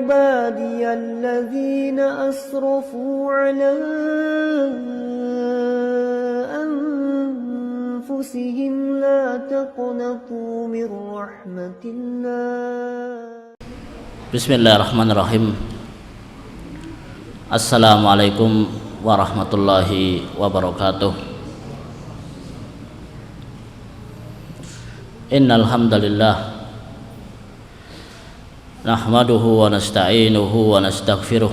عبادي الذين أسرفوا على أنفسهم لا تقنطوا من رحمة الله. Bismillahirrahmanirrahim. Assalamualaikum warahmatullahi wabarakatuh. Innal hamdalillah nahmaduhu wa nasta'inuhu wa nastaghfiruh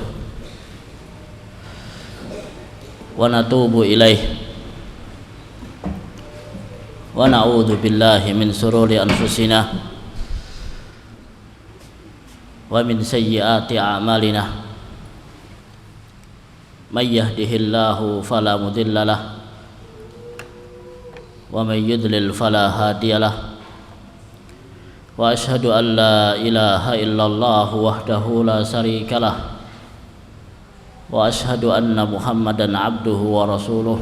wa natubu ilaih wa na'udzu billahi min sururi anfusina wa min sayyiati a'malina may yahdihillahu fala mudilla lahu wa may yudlil fala hadiyalah wa ashhadu an la ilaha illallah wahdahu la syarikalah wa ashhadu anna muhammadan abduhu wa rasuluh.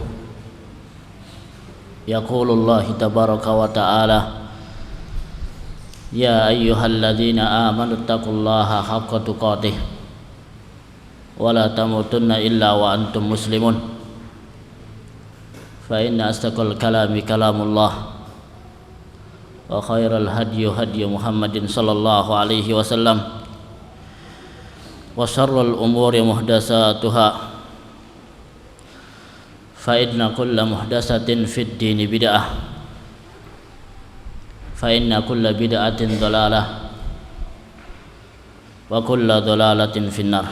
Yaqulullah tabaraka wa ta'ala ya ayyuhalladzina amanu taqullaha haqqa tuqatih wa la tamutunna illa wa antum muslimun. Fa inna astaqal kalami kalamullah wa khairal hadyi hadyi Muhammadin sallallahu alaihi wasallam wa syarrul umuri muhdatsatuha fa inna kulla muhdatsatin fid dini bid'ah fa inna kulla bid'atin dhalalah wa kulla dhalalatin finnar.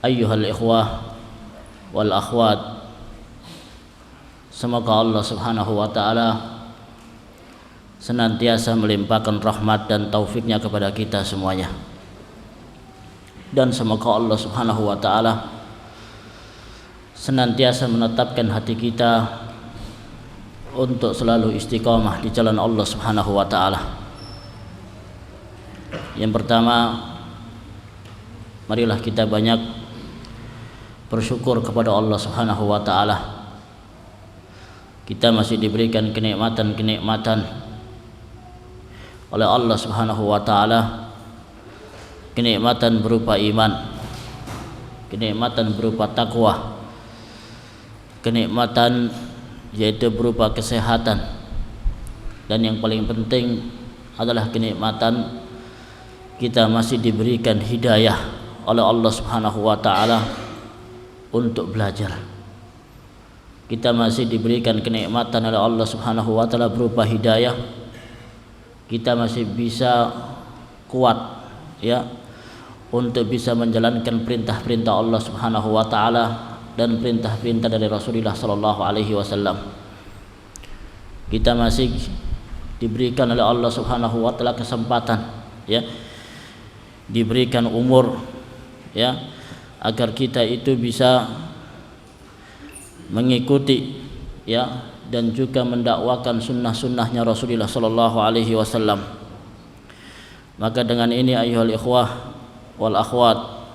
Ayyuhal ikhwah wal akhwat, semoga Allah subhanahu wa ta'ala senantiasa melimpahkan rahmat dan taufiknya kepada kita semuanya, dan semoga Allah subhanahu wa ta'ala senantiasa menetapkan hati kita untuk selalu istiqamah di jalan Allah subhanahu wa ta'ala. Yang pertama, marilah kita banyak bersyukur kepada Allah subhanahu wa ta'ala. Kita masih diberikan kenikmatan-kenikmatan oleh Allah subhanahu wa ta'ala, kenikmatan berupa iman, kenikmatan berupa taqwa, kenikmatan yaitu berupa kesehatan, dan yang paling penting adalah kenikmatan kita masih diberikan hidayah oleh Allah subhanahu wa ta'ala untuk belajar. Kita masih diberikan kenikmatan oleh Allah subhanahu wa ta'ala berupa hidayah. Kita masih bisa kuat ya untuk bisa menjalankan perintah-perintah Allah subhanahu wa ta'ala dan perintah-perintah dari Rasulullah sallallahu alaihi wasallam. Kita masih diberikan oleh Allah subhanahu wa ta'ala kesempatan ya, diberikan umur ya, agar kita itu bisa mengikuti ya dan juga mendakwakan sunnah-sunnahnya Rasulullah sallallahu alaihi wasallam. Maka dengan ini ayyuhal ikhwah wal akhwat,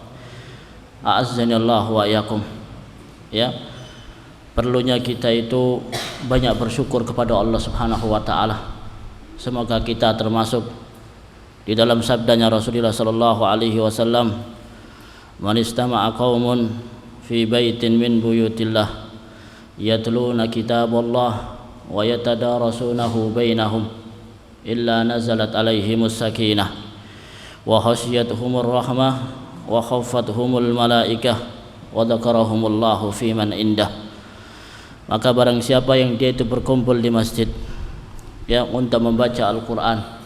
a'azzanillahu wa iyyakum ya, perlunya kita itu banyak bersyukur kepada Allah subhanahu wa ta'ala. Semoga kita termasuk di dalam sabdanya Rasulullah sallallahu alaihi wasallam, man istama'a qaumun fi baitin min buyutillah yatluna kitaballah wa yatadarasunahu bainahum illa nazalat alaihimus sakinah wa khasyiyatuhumur rahmah wa khaffathumul malaikah wa dzakarahumullahu fi man indah. Maka barang siapa yang dia itu berkumpul di masjid ya untuk membaca Al-Qur'an,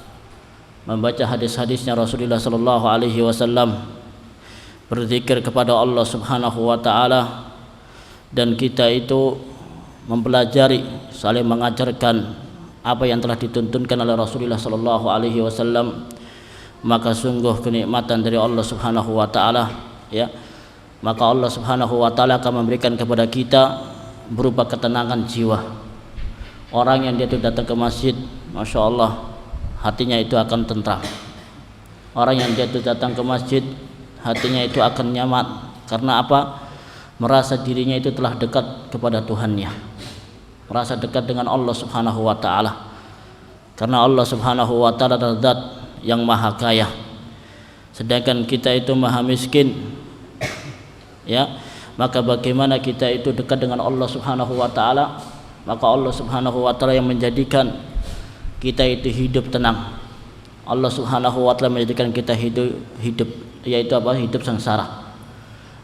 membaca hadis-hadisnya Rasulullah sallallahu alaihi wasallam, berzikir kepada Allah subhanahu wa ta'ala, dan kita itu mempelajari, saling mengajarkan apa yang telah dituntunkan oleh Rasulullah sallallahu alaihi wasallam, maka sungguh kenikmatan dari Allah subhanahu wa ta'ala ya. Maka Allah subhanahu wa ta'ala akan memberikan kepada kita berupa ketenangan jiwa. Orang yang dia itu datang ke masjid, masya Allah, hatinya itu akan tentram. Orang yang dia itu datang ke masjid, hatinya itu akan nyaman. Karena apa? Merasa dirinya itu telah dekat kepada Tuhannya, merasa dekat dengan Allah subhanahu wa ta'ala. Karena Allah subhanahu wa ta'ala adalah zat yang maha kaya, sedangkan kita itu maha miskin, ya, maka bagaimana kita itu dekat dengan Allah Subhanahu wa taala? Maka Allah Subhanahu wa taala yang menjadikan kita itu hidup tenang. Allah Subhanahu wa taala menjadikan kita hidup yaitu apa? Hidup sengsara.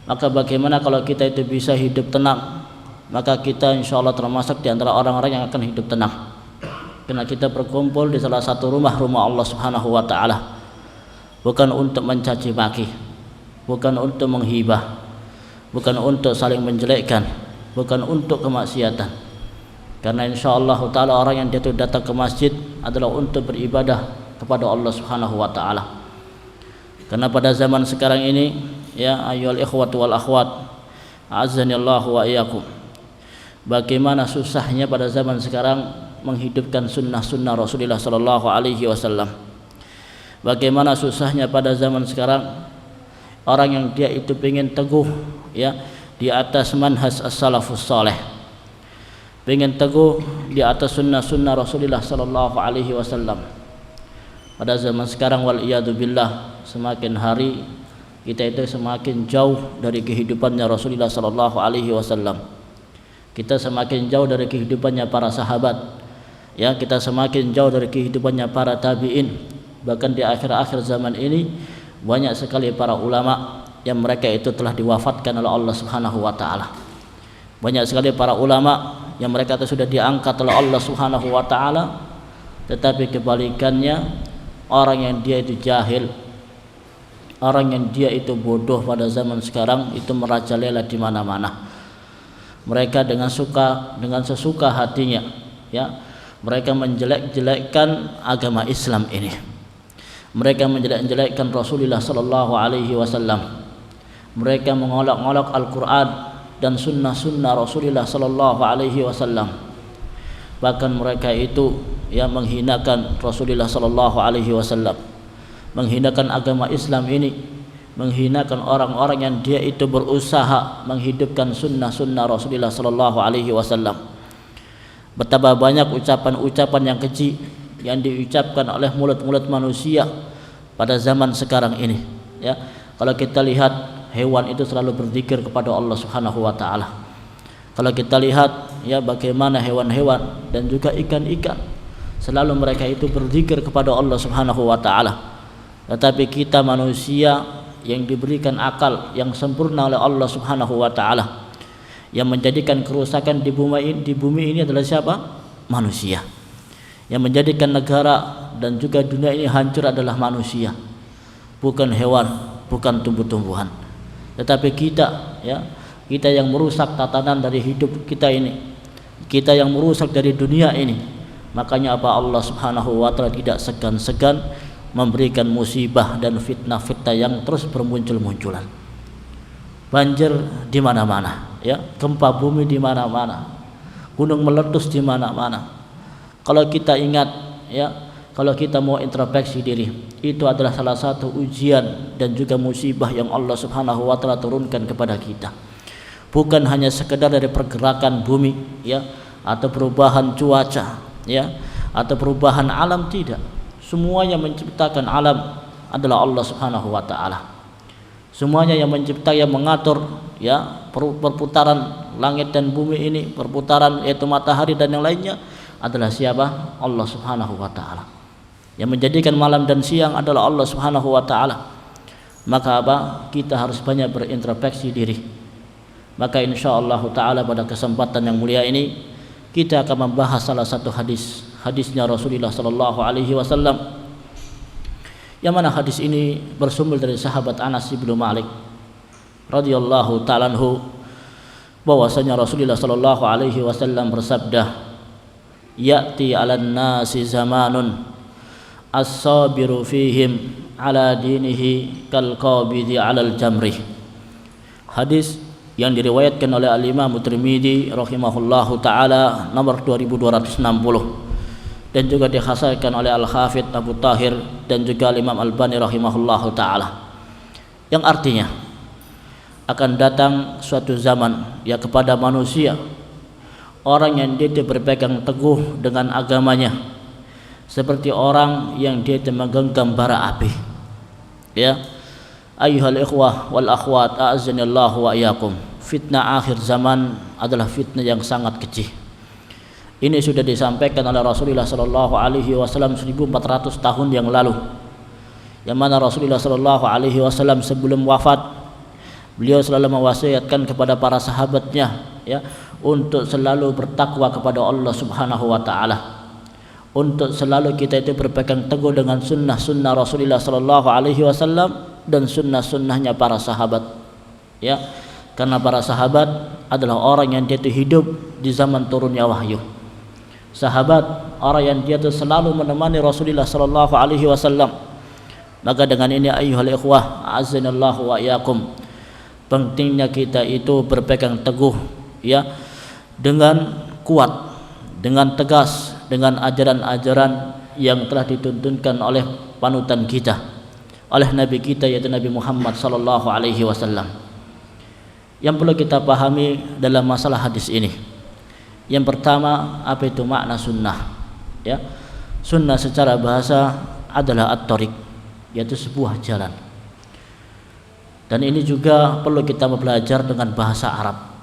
Maka bagaimana kalau kita itu bisa hidup tenang? Maka kita insyaallah termasuk di antara orang-orang yang akan hidup tenang. Karena kita berkumpul di salah satu rumah Allah Subhanahu wa taala, bukan untuk mencaci maki, bukan untuk menghibah, bukan untuk saling menjelekkan, bukan untuk kemaksiatan. Karena insyaallah taala orang yang dia datang ke masjid adalah untuk beribadah kepada Allah Subhanahu wa taala. Karena pada zaman sekarang ini, ya ayyuhal ikhwatu wal akhwat, a'azzanillahu wa iyyakum, bagaimana susahnya pada zaman sekarang menghidupkan sunnah-sunnah Rasulullah sallallahu alaihi wasallam. Bagaimana susahnya pada zaman sekarang orang yang dia itu ingin teguh, ya, di atas manhaj as-salafus saleh, ingin teguh di atas sunnah-sunnah Rasulullah sallallahu alaihi wasallam. Pada zaman sekarang wal iyadu billah, semakin hari kita itu semakin jauh dari kehidupannya Rasulullah sallallahu alaihi wasallam. Kita semakin jauh dari kehidupannya para sahabat. Ya, kita semakin jauh dari kehidupannya para tabi'in. Bahkan di akhir-akhir zaman ini banyak sekali para ulama yang mereka itu telah diwafatkan oleh Allah Subhanahu wa taala. Banyak sekali para ulama yang mereka itu sudah diangkat oleh Allah Subhanahu wa taala, tetapi kebalikannya orang yang dia itu jahil, orang yang dia itu bodoh pada zaman sekarang itu merajalela di mana-mana. Mereka dengan sesuka hatinya, ya, mereka menjelek-jelekkan agama Islam ini. Mereka menjelek-jelekkan Rasulullah sallallahu alaihi wasallam. Mereka mengolok-olok Al-Qur'an dan sunnah-sunnah Rasulullah sallallahu alaihi wasallam. Bahkan mereka itu, ya, menghinakan Rasulullah sallallahu alaihi wasallam, menghinakan agama Islam ini, menghinakan orang-orang yang dia itu berusaha menghidupkan sunnah-sunnah Rasulullah sallallahu alaihi wasallam. Betapa banyak ucapan-ucapan yang keji yang diucapkan oleh mulut-mulut manusia pada zaman sekarang ini, ya. Kalau kita lihat hewan itu selalu berzikir kepada Allah Subhanahu wa taala. Kalau kita lihat, ya, bagaimana hewan-hewan dan juga ikan-ikan selalu mereka itu berzikir kepada Allah Subhanahu wa taala. Tetapi kita manusia yang diberikan akal yang sempurna oleh Allah Subhanahu wa taala, yang menjadikan kerusakan di bumi ini adalah siapa? Manusia. Yang menjadikan negara dan juga dunia ini hancur adalah manusia, bukan hewan, bukan tumbuh-tumbuhan. Tetapi kita, ya, kita yang merusak tatanan dari hidup kita ini, kita yang merusak dari dunia ini. Makanya apa? Allah Subhanahu wa taala tidak segan-segan memberikan musibah dan fitnah-fitnah yang terus bermuncul-munculan. Banjir di mana-mana, ya, gempa bumi di mana-mana, gunung meletus di mana-mana. Kalau kita ingat, ya, kalau kita mau introspeksi diri, itu adalah salah satu ujian dan juga musibah yang Allah Subhanahu wa taala turunkan kepada kita. Bukan hanya sekedar dari pergerakan bumi, ya, atau perubahan cuaca, ya, atau perubahan alam, tidak. Semuanya menciptakan alam adalah Allah Subhanahu wa taala. Semuanya yang mencipta, yang mengatur, ya, perputaran langit dan bumi ini, perputaran yaitu matahari dan yang lainnya adalah siapa? Allah Subhanahu wa taala. Yang menjadikan malam dan siang adalah Allah Subhanahu wa taala. Maka apa? Kita harus banyak berintrospeksi diri. Maka insyaallah taala pada kesempatan yang mulia ini kita akan membahas salah satu hadisnya Rasulullah sallallahu alaihi wasallam, yang mana hadis ini bersumber dari sahabat Anas bin Malik radhiyallahu ta'ala anhu, bahwasanya Rasulullah sallallahu alaihi wasallam bersabda, ya'ti 'alan nasi zamanun as-sabiru fihim ala dinihi kal qabidi 'alal jamri. Hadis yang diriwayatkan oleh Al-Imam Tirmidzi rahimahullahu taala nomor 2260 dan juga dihasankan oleh Al-Hafidz Abu Thahir dan juga Imam Albani rahimahullahu taala, yang artinya akan datang suatu zaman, ya, kepada manusia orang yang dia berpegang teguh dengan agamanya, seperti orang yang dia menggenggam bara api. Ya, ayyuhal ikhwah wal akhwat, a'azzanillahu wa iyyakum. Fitnah akhir zaman adalah fitnah yang sangat kecil. Ini sudah disampaikan oleh Rasulullah sallallahu alaihi wasallam 1400 tahun yang lalu. Yang mana Rasulullah sallallahu alaihi wasallam sebelum wafat, beliau selalu mewasiatkan kepada para sahabatnya, ya, untuk selalu bertakwa kepada Allah Subhanahu wa taala. Untuk selalu kita itu berpegang teguh dengan sunnah-sunnah Rasulullah sallallahu alaihi wasallam dan sunnah-sunnahnya para sahabat. Ya, karena para sahabat adalah orang yang dia itu hidup di zaman turunnya wahyu. Sahabat orang yang dia itu selalu menemani Rasulullah sallallahu alaihi wasallam. Maka dengan ini ayyuhal ikhwah, a'azzanallahu wa iyyakum, pentingnya kita itu berpegang teguh, ya, dengan kuat, dengan tegas, dengan ajaran-ajaran yang telah dituntunkan oleh panutan kita, oleh Nabi kita yaitu Nabi Muhammad sallallahu alaihi wasallam. Yang perlu kita pahami dalam masalah hadis ini, yang pertama, apa itu makna sunnah? Ya, sunnah secara bahasa adalah at-thariq, yaitu sebuah jalan. Dan ini juga perlu kita belajar dengan bahasa Arab.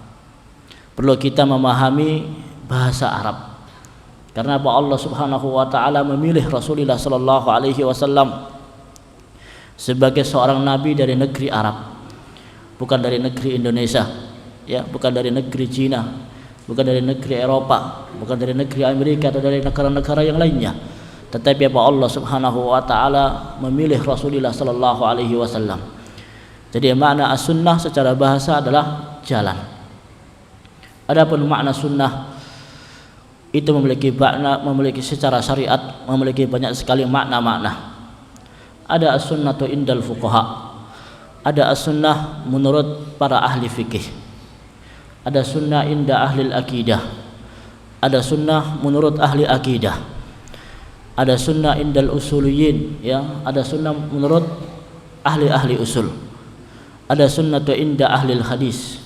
Perlu kita memahami bahasa Arab. Karena apa? Allah Subhanahu wa taala memilih Rasulullah sallallahu alaihi wasallam sebagai seorang nabi dari negeri Arab, bukan dari negeri Indonesia, ya, bukan dari negeri Cina, bukan dari negeri Eropa, bukan dari negeri Amerika atau dari negara-negara yang lainnya. Tetapi apa? Allah Subhanahu wa taala memilih Rasulullah sallallahu alaihi wasallam. Jadi makna as-sunnah secara bahasa adalah jalan. Adapun makna sunnah itu memiliki makna, memiliki secara syariat memiliki banyak sekali makna-makna. Ada as-sunnatu indal fuqaha, ada as-sunnah menurut para ahli fikih, ada sunnah inda ahli akidah, ada sunnah menurut ahli akidah, ada sunnah indal usuliyin, ya, ada sunnah menurut ahli-ahli usul, ada sunnatu inda ahli hadis,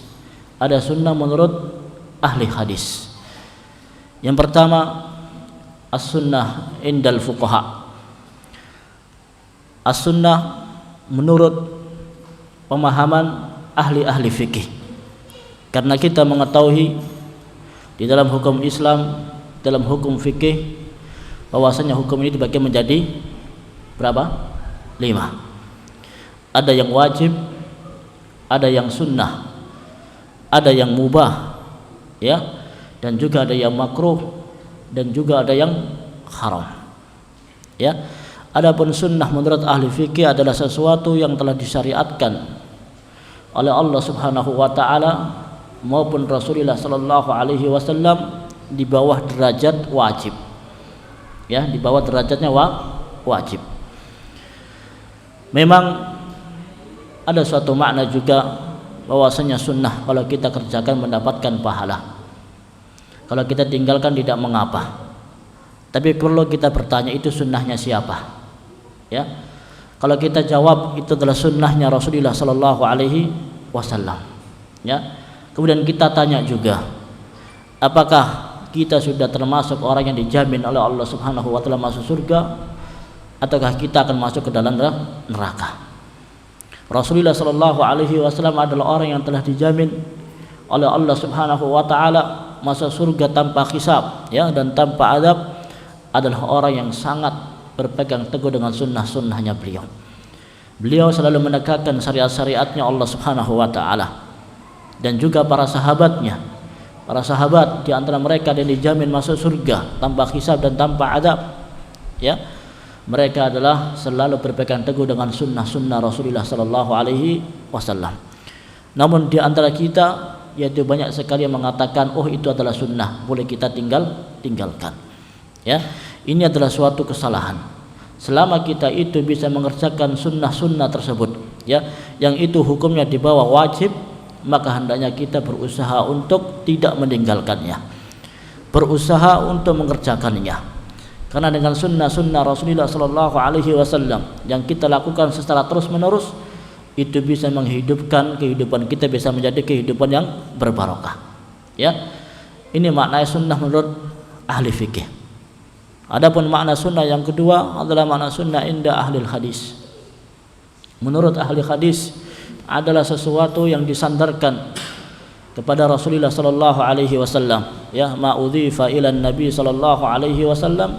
ada sunnah menurut ahli hadis. Yang pertama, as-sunnah indal fuqaha. As-sunnah menurut pemahaman ahli-ahli fikih. Karena kita mengetahui di dalam hukum Islam, dalam hukum fikih, bahwasanya hukum ini dibagi menjadi berapa? 5. Ada yang wajib, ada yang sunnah, ada yang mubah, ya, dan juga ada yang makruh, dan juga ada yang haram. Ya, adapun sunnah menurut ahli fikih adalah sesuatu yang telah disyariatkan oleh Allah Subhanahu wa taala maupun Rasulullah sallallahu alaihi wasallam di bawah derajat wajib. Ya, di bawah derajatnya wajib. Memang ada suatu makna juga bahwasanya sunnah kalau kita kerjakan mendapatkan pahala, kalau kita tinggalkan tidak mengapa. Tapi perlu kita bertanya, itu sunnahnya siapa? Ya, kalau kita jawab itu adalah sunnahnya Rasulullah sallallahu alaihi wasallam, ya, kemudian kita tanya juga, apakah kita sudah termasuk orang yang dijamin oleh Allah Subhanahu wa taala masuk surga, ataukah kita akan masuk ke dalam neraka? Rasulullah sallallahu alaihi wasallam adalah orang yang telah dijamin oleh Allah Subhanahu wa taala masuk surga tanpa hisab, ya, dan tanpa adab. Adalah orang yang sangat berpegang teguh dengan sunnah-sunnahnya beliau. Beliau selalu menegakkan syariat-syariatnya Allah Subhanahu wa taala, dan juga para sahabatnya. Para sahabat di antara mereka yang dijamin masuk surga tanpa hisab dan tanpa adab, ya, mereka adalah selalu berpegang teguh dengan sunnah-sunnah Rasulullah sallallahu alaihi wasallam. Namun di antara kita yaitu banyak sekali yang mengatakan, oh itu adalah sunnah, boleh kita tinggalkan. Ya, ini adalah suatu kesalahan. Selama kita itu bisa mengerjakan sunnah-sunnah tersebut, ya, yang itu hukumnya di bawah wajib, maka hendaknya kita berusaha untuk tidak meninggalkannya, berusaha untuk mengerjakannya. Karena dengan sunnah-sunnah Rasulullah sallallahu alaihi wasallam yang kita lakukan secara terus-menerus, itu bisa menghidupkan kehidupan kita, bisa menjadi kehidupan yang berbarokah. Ya, ini maknanya sunnah menurut ahli fikih. Adapun makna sunnah yang kedua adalah makna sunnah inda ahli hadis. Menurut ahli hadis adalah sesuatu yang disandarkan kepada Rasulullah sallallahu alaihi wasallam, ya, ma udhifa ila nabi sallallahu alaihi wasallam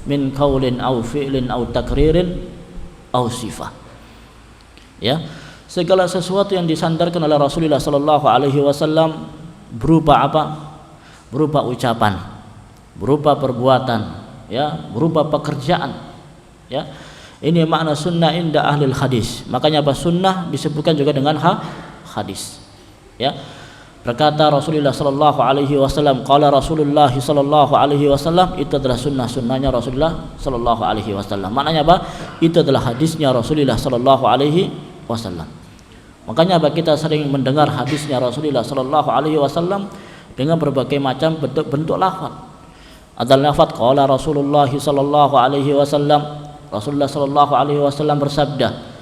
min qaulin aw fi'lin aw takririn aw sifah. Ya, segala sesuatu yang disandarkan oleh Rasulullah sallallahu alaihi wasallam berupa apa? Berupa ucapan, berupa perbuatan, ya, berupa pekerjaan, ya. Ini makna sunnah inda ahli hadis. Makanya apa? Sunnah disebutkan juga dengan hadis, ya. Berkata Rasulullah sallallahu alaihi wasallam, qala Rasulullah sallallahu alaihi wasallam, itu adalah sunnahnya Rasulullah sallallahu alaihi wasallam. Maknanya apa? Itu adalah hadisnya Rasulullah sallallahu alaihi wasallam. Makanya apa? Kita sering mendengar hadisnya Rasulullah sallallahu alaihi wasallam dengan berbagai macam bentuk lafaz. Ada lafaz qala Rasulullah sallallahu alaihi wasallam, Rasulullah sallallahu alaihi wasallam bersabda.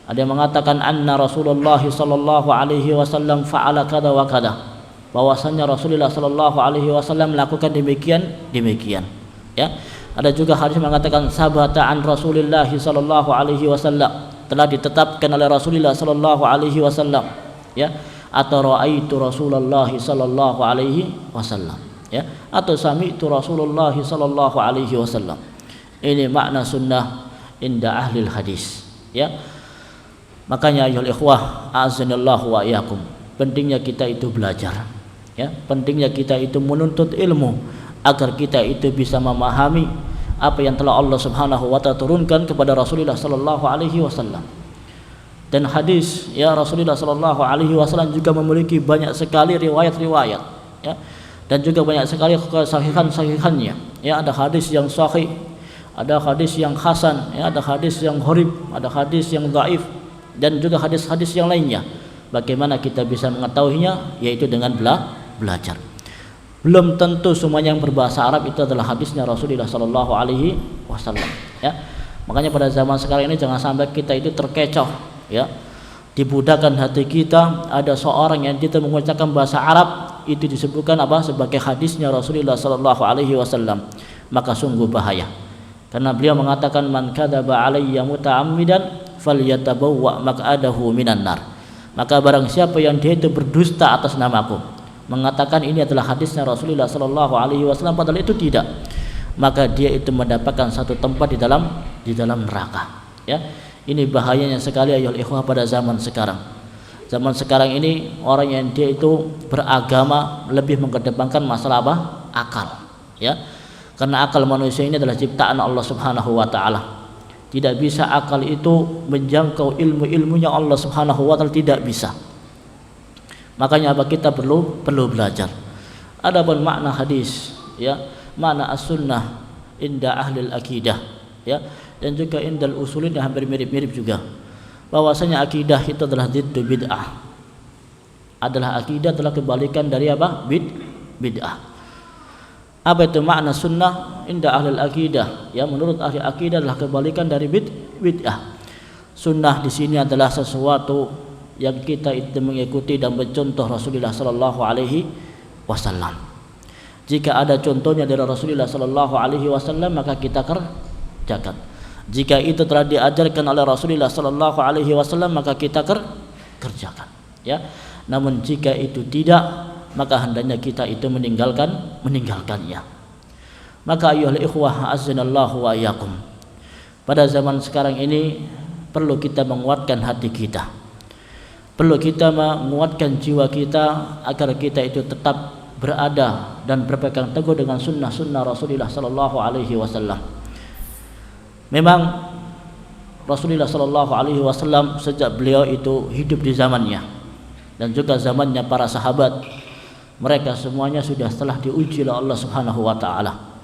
Ada yang mengatakan anna Rasulullah sallallahu alaihi wasallam fa'ala kada wa kada, bahwasanya Rasulullah sallallahu alaihi wasallam melakukan demikian, ya. Ada juga hadis mengatakan sabata an Rasulillah sallallahu alaihi wasallam, telah ditetapkan oleh Rasulullah sallallahu alaihi wasallam, ya, atau raaitu Rasulullah sallallahu alaihi wasallam, ya, atau sami'tu Rasulullah sallallahu alaihi wasallam. Ini makna sunnah inda ahli hadis, ya. Makanya ayuhal ikhwah a'azzanallahu wa iyyakum, pentingnya kita itu belajar, ya, pentingnya kita itu menuntut ilmu agar kita itu bisa memahami apa yang telah Allah Subhanahu wa taala turunkan kepada Rasulullah sallallahu alaihi wasallam. Dan hadis, ya, Rasulullah sallallahu alaihi wasallam juga memiliki banyak sekali riwayat-riwayat, ya, dan juga banyak sekali kesahihan-sahihannya, ya. Ada hadis yang sahih, ada hadis yang hasan, ya, ada hadis yang gharib, ada hadis yang dhaif, dan juga hadis-hadis yang lainnya. Bagaimana kita bisa mengetahuinya? Yaitu dengan belajar. Belum tentu semuanya yang berbahasa Arab itu adalah hadisnya Rasulullah sallallahu alaihi wasallam, ya. Makanya pada zaman sekarang ini jangan sampai kita itu terkecoh, ya, dibudakkan hati kita. Ada seorang yang kita mengucapkan bahasa Arab itu disebutkan apa? Sebagai hadisnya Rasulullah sallallahu alaihi wasallam. Maka sungguh bahaya. Karena beliau mengatakan man kadzaba alayya muta'ammidan falyatabawwa maq'adahu minan nar. Maka barang siapa yang dia itu berdusta atas namaku, mengatakan ini adalah hadisnya Rasulullah sallallahu alaihi wasallam padahal itu tidak, maka dia itu mendapatkan satu tempat di dalam neraka, ya. Ini bahayanya sekali ayol ikhwah pada zaman sekarang. Zaman sekarang ini orang yang dia itu beragama lebih mengedepankan masalah apa? Akal, ya. Karena akal manusia ini adalah ciptaan Allah Subhanahu wa taala. Tidak bisa akal itu menjangkau ilmu-ilmunya Allah Subhanahu wa taala, tidak bisa. Makanya apa? Kita perlu belajar. Adapun makna hadis, ya, makna as-sunnah inda ahli al-aqidah, ya, dan juga indal usulin hampir mirip-mirip juga. Bahwasanya akidah itu adalah diddu bid'ah. Adalah akidah adalah kebalikan dari apa? Bid'ah. Apa itu makna sunnah inda ahli al-aqidah? Ya, menurut ahli akidah adalah kebalikan dari bid'ah. Sunnah di sini adalah sesuatu yang kita itu mengikuti dan mencontoh Rasulullah sallallahu alaihi wasallam. Jika ada contohnya dari Rasulullah sallallahu alaihi wasallam maka kita kerjakan. Jika itu telah diajarkan oleh Rasulullah sallallahu alaihi wasallam maka kita kerjakan, ya. Namun jika itu tidak, maka hendaknya kita itu meninggalkannya. Maka ayyuhal ikhwah azanallahu wa iyyakum, pada zaman sekarang ini perlu kita menguatkan hati kita, perlu kita menguatkan jiwa kita agar kita itu tetap berada dan berpegang teguh dengan sunnah Rasulullah sallallahu alaihi wasallam. Memang Rasulullah sallallahu alaihi wasallam sejak beliau itu hidup di zamannya dan juga zamannya para sahabat, mereka semuanya sudah telah diuji oleh Allah Subhanahu wa taala.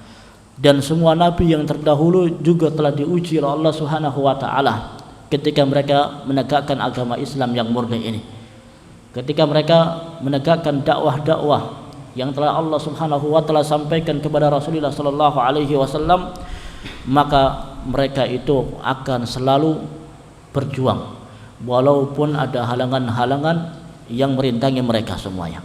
Dan semua nabi yang terdahulu juga telah diuji oleh Allah Subhanahu wa taala ketika mereka menegakkan agama Islam yang murni ini. Ketika mereka menegakkan dakwah-dakwah yang telah Allah Subhanahu wa taala sampaikan kepada Rasulullah sallallahu alaihi wasallam, maka mereka itu akan selalu berjuang walaupun ada halangan-halangan yang merintangi mereka semuanya.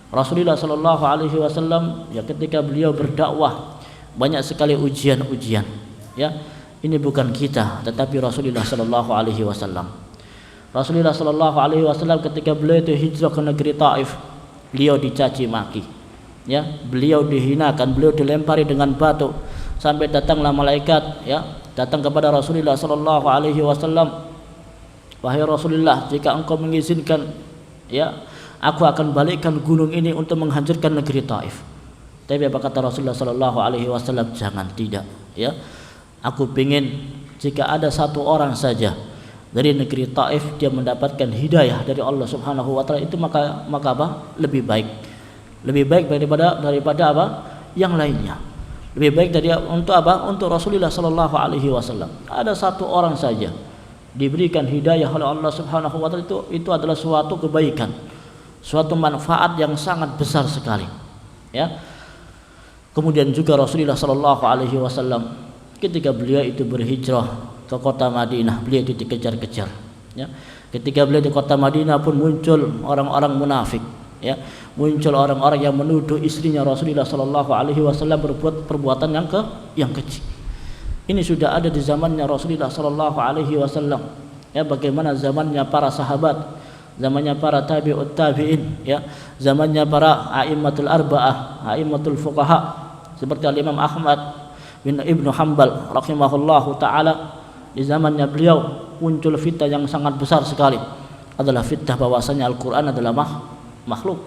Rasulullah sallallahu alaihi wasallam ya ketika beliau berdakwah, banyak sekali ujian-ujian. Ya, ini bukan kita, tetapi Rasulullah Sallallahu Alaihi Wasallam. Rasulullah Sallallahu Alaihi Wasallam ketika beliau itu hijrah ke negeri Taif, beliau dicaci maki, ya, beliau dihinakan, beliau dilempari dengan batu, sampai datanglah malaikat, ya, datang kepada Rasulullah Sallallahu Alaihi Wasallam, wahai Rasulullah, jika engkau mengizinkan, ya, aku akan balikkan gunung ini untuk menghancurkan negeri Taif. Tapi apa kata Rasulullah Sallallahu Alaihi Wasallam? Jangan, tidak, ya. Aku ingin jika ada satu orang saja dari negeri Taif dia mendapatkan hidayah dari Allah Subhanahu wa taala, itu maka apa? Lebih baik daripada apa? Yang lainnya. Lebih baik dari untuk apa? Untuk Rasulullah Sallallahu Alaihi Wasallam. Ada satu orang saja diberikan hidayah oleh Allah Subhanahu wa taala, itu adalah suatu kebaikan, suatu manfaat yang sangat besar sekali, ya. Kemudian juga Rasulullah Sallallahu Alaihi Wasallam ketika beliau itu berhijrah ke kota Madinah, beliau itu dikejar-kejar, ya. Ketika beliau di kota Madinah pun muncul orang-orang munafik, ya, muncul orang-orang yang menuduh istrinya Rasulullah Sallallahu Alaihi Wasallam berbuat perbuatan yang keji. Ini sudah ada di zamannya Rasulullah Sallallahu Alaihi Wasallam, ya. Bagaimana zamannya para sahabat, zamannya para tabi'ut tabi'in, ya, zamannya para a'immatul arba'ah, a'immatul fuqaha seperti Al-Imam Ahmad bin Ibnu Hanbal rahimahullahu taala. Di zamannya beliau muncul fitnah yang sangat besar sekali, adalah fitnah bahwasanya Al-Qur'an adalah makhluk,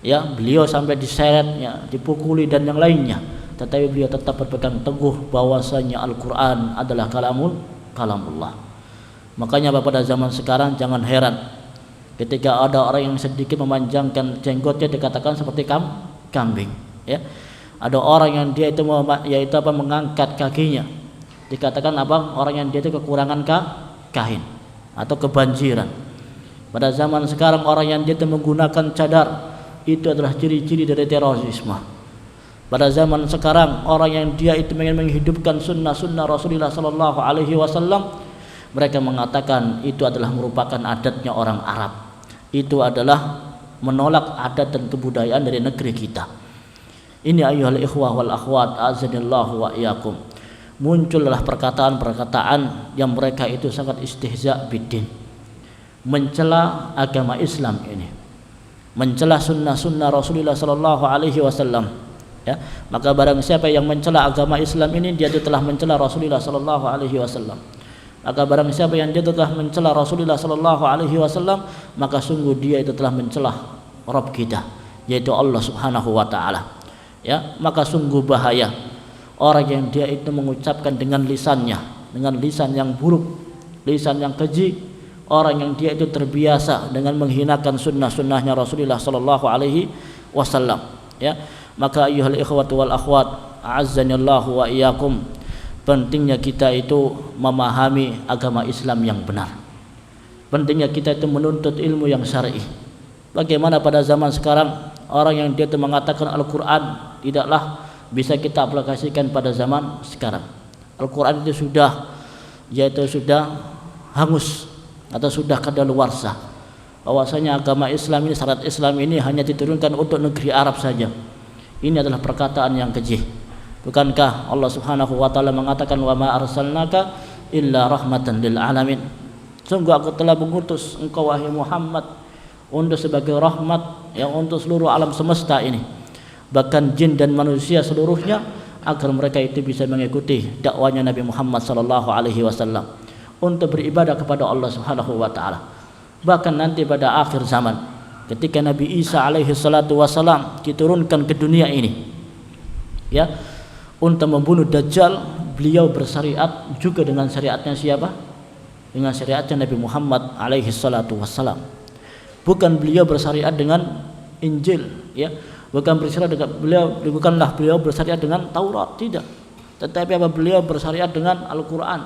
ya. Beliau sampai diseret, ya, dipukuli dan yang lainnya, tetapi beliau tetap berpegang teguh bahwasanya Al-Qur'an adalah kalamullah. Makanya pada zaman sekarang jangan heran ketika ada orang yang sedikit memanjangkan jenggotnya dikatakan seperti kambing, ya. Ada orang yang dia itu mengangkat kakinya, dikatakan apa? Orang yang dia itu kekurangan kain atau kebanjiran. Pada zaman sekarang orang yang dia itu menggunakan cadar, itu adalah ciri-ciri dari terorisme. Pada zaman sekarang orang yang dia itu ingin menghidupkan sunnah Rasulullah Sallallahu Alaihi Wasallam, mereka mengatakan itu adalah merupakan adatnya orang Arab, itu adalah menolak adat dan kebudayaan dari negeri kita. Ini ayyuhal ikhwah wal akhwat azanillahu wa iyyakum, muncullah perkataan-perkataan yang mereka itu sangat istihza biddin, mencela agama Islam ini, mencela sunnah Rasulullah Sallallahu Alaihi Wasallam, ya. Maka barang siapa yang mencela agama Islam ini, dia itu telah mencela Rasulullah Sallallahu Alaihi Wasallam. Maka barang siapa yang dia telah mencela Rasulullah Sallallahu Alaihi Wasallam, maka sungguh dia itu telah mencela Rabb kita, yaitu Allah Subhanahu wa taala, ya. Maka sungguh bahaya orang yang dia itu mengucapkan dengan lisannya, dengan lisan yang buruk, lisan yang keji, orang yang dia itu terbiasa dengan menghinakan sunnahnya Rasulullah Sallallahu Alaihi Wasallam, ya. Maka ayyuhal ikhwatu wal akhwat a'azzanillahu wa iyyakum, pentingnya kita itu memahami agama Islam yang benar, pentingnya kita itu menuntut ilmu yang syar'i. Bagaimana pada zaman sekarang orang yang dia itu mengatakan Al-Quran tidaklah bisa kita aplikasikan pada zaman sekarang. Al-Quran itu sudah hangus atau sudah kadaluarsa. Bahwasanya agama Islam ini, syariat Islam ini hanya diturunkan untuk negeri Arab saja. Ini adalah perkataan yang keji. Bukankah Allah Subhanahu wa taala mengatakan wa ma arsalnaka illa rahmatan lil alamin? Sungguh aku telah mengutus engkau wahai Muhammad untuk sebagai rahmat yang untuk seluruh alam semesta ini, bahkan jin dan manusia seluruhnya, agar mereka itu bisa mengikuti dakwanya Nabi Muhammad sallallahu alaihi wasallam untuk beribadah kepada Allah Subhanahu wa taala. Bahkan nanti pada akhir zaman ketika Nabi Isa alaihi salatu wasallam diturunkan ke dunia ini, ya, untuk membunuh Dajjal, beliau bersyariat juga dengan syariatnya siapa? Dengan syariatnya Nabi Muhammad alaihi salatu wasallam. Bukan beliau bersyariat dengan Injil, ya. Bukanlah beliau bersyariat dengan Taurat, tidak. Tetapi apa, beliau bersyariat dengan Al-Quran,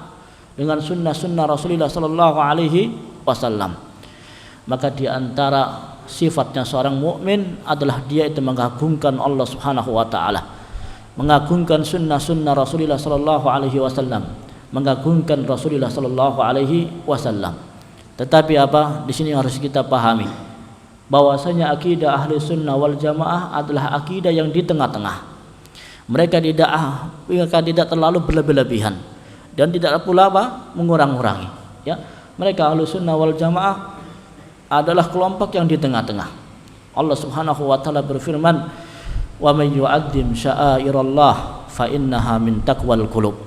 dengan sunnah Rasulullah sallallahu alaihi wasallam. Maka di antara sifatnya seorang mukmin adalah dia itu mengagungkan Allah Subhanahu wa taala, mengagungkan sunnah Rasulullah sallallahu alaihi wasallam, mengagungkan Rasulullah sallallahu alaihi wasallam. Tetapi apa, di sini harus kita pahami bahwasanya akidah ahli sunnah wal jamaah adalah akidah yang di tengah-tengah. Mereka tidak terlalu berlebih-lebihan dan tidak pula mengurang-urangi. Ya, mereka Ahlussunnah wal Jamaah adalah kelompok yang di tengah-tengah. Allah Subhanahu wa taala berfirman, "Wa may yu'azzim sya'airallah fa innaha min taqwal qulub."